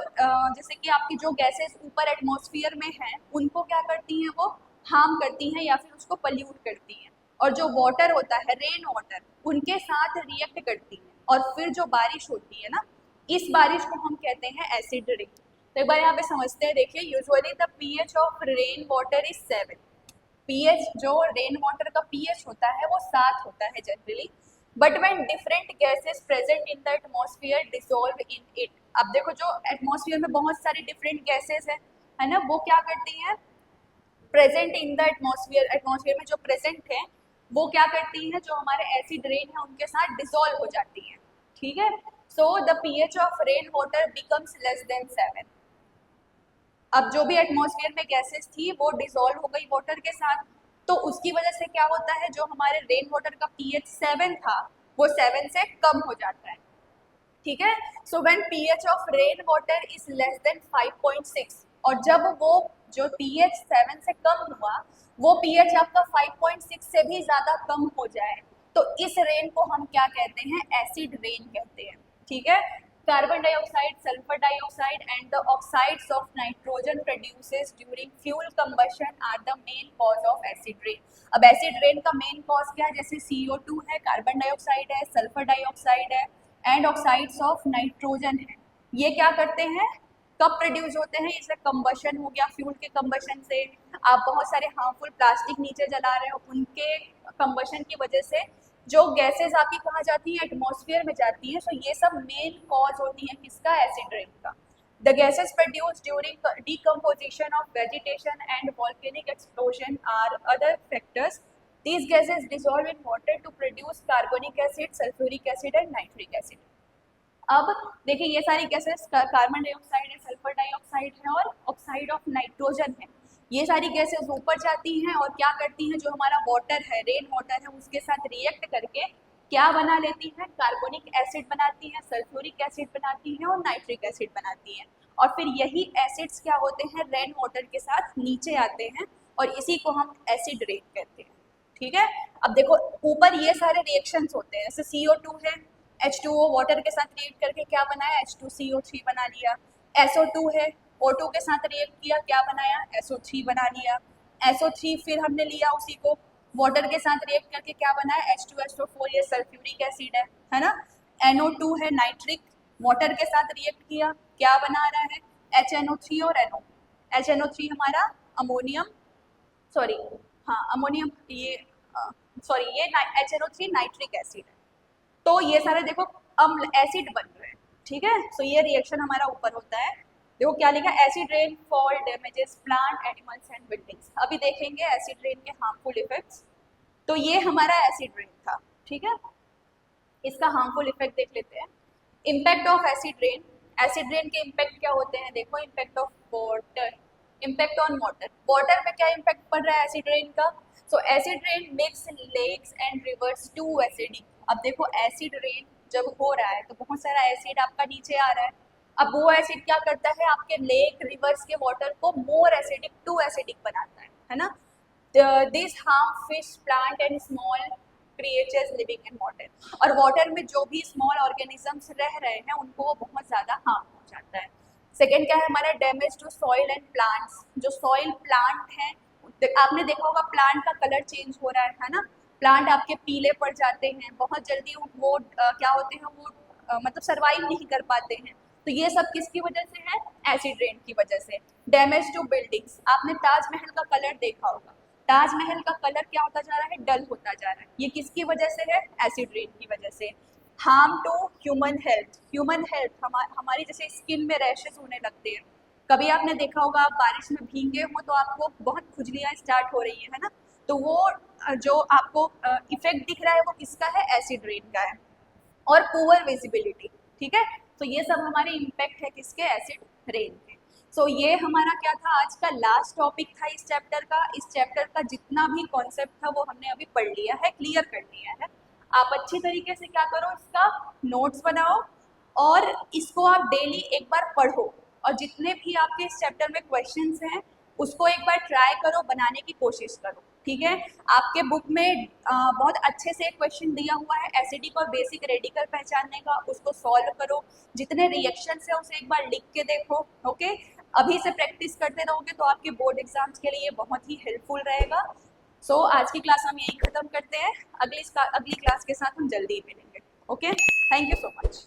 जैसे कि आपकी जो गैसेस ऊपर एटमॉस्फेयर में हैं उनको क्या करती हैं, वो हार्म करती हैं या फिर उसको पल्यूट करती हैं। और जो वाटर होता है, रेन वाटर, उनके साथ रिएक्ट करती है और फिर जो बारिश होती है ना, इस बारिश को हम कहते हैं एसिड रेन। तो एक बार यहाँ पे समझते हैं, देखिए usually the pH of rain water is 7। PH जो रेन वाटर का पीएच होता है वो 7 होता है generally. But when different gases present in the atmosphere dissolve in it. अब देखो जो एटमॉस्फेयर में बहुत सारी डिफरेंट गैसेस है ना, वो क्या करती हैं, present in the atmosphere, atmosphere में जो प्रेजेंट है वो क्या करती हैं, जो हमारे एसिड रेन है उनके साथ डिसॉल्व हो जाती हैं, ठीक है। So the pH of rain water becomes less than 7। अब जो भी एटमॉस्फेयर में गैसेस थी वो डिसॉल्व हो गई वाटर के साथ, तो उसकी वजह से क्या होता है, जो हमारे रेन वाटर का पीएच 7 था वो 7 से कम हो जाता है, ठीक है। So when pH of rain water is less than 5.6, और जब वो जो पीएच 7 से कम हुआ वो पीएच आपका 5.6 से भी ज़्यादा कम हो जाए तो इस रेन को हम क्या कहते हैं, एसिड रेन कहते हैं, ठीक है। Carbon dioxide, sulphur dioxide and the oxides of nitrogen produces during fuel combustion are the main cause of acid rain. अब एसिड रेन का मेन कॉज क्या है, जैसे CO2 है, कार्बन डाइऑक्साइड है, सल्फर डाइऑक्साइड है एंड ऑक्साइड्स ऑफ नाइट्रोजन है। ये क्या करते हैं, कब प्रोड्यूस होते हैं, इससे कंबशन हो गया, फ्यूल के कंबशन से आप बहुत सारे हार्मफुल प्लास्टिक नीचे जला रहे हो, उनके कंबशन की वजह से जो गैसेस आपकी कहाँ जाती हैं, एटमॉस्फेयर में जाती हैं। सो ये सब मेन कॉज होती है किसका, एसिड रेन का। The gases produce during decomposition of vegetation and volcanic explosion are other factors. These gases dissolve in water to produce carbonic acid, sulfuric acid and nitric acid. अब देखिए ये सारी gases carbon dioxide है, sulphur dioxide है और oxide of nitrogen है। ये सारी गैसेस ऊपर जाती हैं और क्या करती हैं, जो हमारा वाटर है, रेन वाटर है, उसके साथ रिएक्ट करके क्या बना लेती हैं? कार्बोनिक एसिड बनाती हैं, सल्फ्यूरिक एसिड बनाती हैं और नाइट्रिक एसिड बनाती हैं। और फिर यही एसिड्स क्या होते हैं, रेन वाटर के साथ नीचे आते हैं और इसी को हम एसिड रेन कहते हैं। ठीक है, अब देखो ऊपर ये सारे रिएक्शंस होते हैं, जैसे CO2 है, H2O वाटर के साथ रिएक्ट करके क्या बनाया, H2CO3 बना लिया। SO2 है, O2 के साथ रिएक्ट किया, क्या बनाया, SO3 बना लिया। SO3 फिर हमने लिया उसी को वाटर के साथ रिएक्ट करके क्या बनाया, H2SO4, ये सल्फ्यूरिक एसिड है ना। NO2 है, नाइट्रिक, वाटर के साथ रिएक्ट किया, क्या बना रहा है, HNO3 और NO। HNO3 हमारा अमोनियम, सॉरी हाँ अमोनियम, ये सॉरी ये HNO3 नाइट्रिक एसिड है। तो ये सारे देखो अम्ल एसिड बन रहे हैं। ठीक है, सो ये रिएक्शन हमारा ऊपर होता है। देखो क्या लिखा, acid rain fall damages plant animals and buildings. अभी देखेंगे एसिड रेन के हार्मफुल इफेक्ट्स। तो ये हमारा एसिड रेन था। ठीक है, इसका हार्मफुल इफेक्ट देख लेते हैं। Impact of acid rain, acid rain के इम्पैक्ट क्या होते हैं, देखो impact of water, impact on water, water पे क्या इम्पैक्ट पड़ रहा है एसिड रेन का। So acid rain makes lakes and rivers too acidic. अब देखो एसिड रेन जब हो रहा है तो बहुत सारा एसिड आपका नीचे आ रहा है। अब वो एसिड क्या करता है, आपके लेक रिवर्स के वाटर को मोर एसिडिक टू एसिडिक बनाता है ना। This harm fish plant and small creatures living in water. और वाटर में जो भी स्मॉल ऑर्गेनिजम्स रह रहे हैं उनको वो बहुत ज़्यादा हार्म पहुंचाता है। सेकेंड क्या है हमारा, damage to soil and plants. जो सॉइल प्लांट हैं, आपने देखा होगा प्लांट का कलर चेंज हो रहा है ना, प्लांट आपके पीले पड़ जाते हैं बहुत जल्दी, वो क्या होते हैं, वो मतलब सर्वाइव नहीं कर पाते हैं। तो ये सब किसकी वजह से है, एसिड रेन की वजह से। डैमेज टू बिल्डिंग्स, आपने ताजमहल का कलर देखा होगा, ताजमहल का कलर क्या होता जा रहा है, डल होता जा रहा है, ये किसकी वजह से है, एसिड रेन की वजह से। Harm to human health, human health हमारी जैसे स्किन में रैशेस होने लगते हैं। कभी आपने देखा होगा आप बारिश में भीगे हो तो आपको बहुत खुजलियाँ स्टार्ट हो रही है ना, तो वो जो आपको इफेक्ट दिख रहा है वो किसका है, एसिड रेन का है। और पुअर विजिबिलिटी, ठीक है, तो ये सब हमारे इम्पैक्ट है किसके, एसिड रेन के। सो ये हमारा क्या था, आज का लास्ट टॉपिक था इस चैप्टर का। इस चैप्टर का जितना भी कॉन्सेप्ट था वो हमने अभी पढ़ लिया है, क्लियर कर लिया है। आप अच्छी तरीके से क्या करो, इसका नोट्स बनाओ और इसको आप डेली एक बार पढ़ो। और जितने भी आपके इस चैप्टर में क्वेश्चंस हैं उसको एक बार ट्राई करो, बनाने की कोशिश करो। ठीक है, आपके बुक में बहुत अच्छे से क्वेश्चन दिया हुआ है एसिडिक और बेसिक रेडिकल पहचानने का, उसको सॉल्व करो। जितने रिएक्शंस है उसे एक बार लिख के देखो। ओके, अभी से प्रैक्टिस करते रहोगे तो आपके बोर्ड एग्जाम्स के लिए बहुत ही हेल्पफुल रहेगा। सो आज की क्लास हम यही खत्म करते हैं, अगली क्लास के साथ हम जल्दी मिलेंगे। Okay, thank you so much.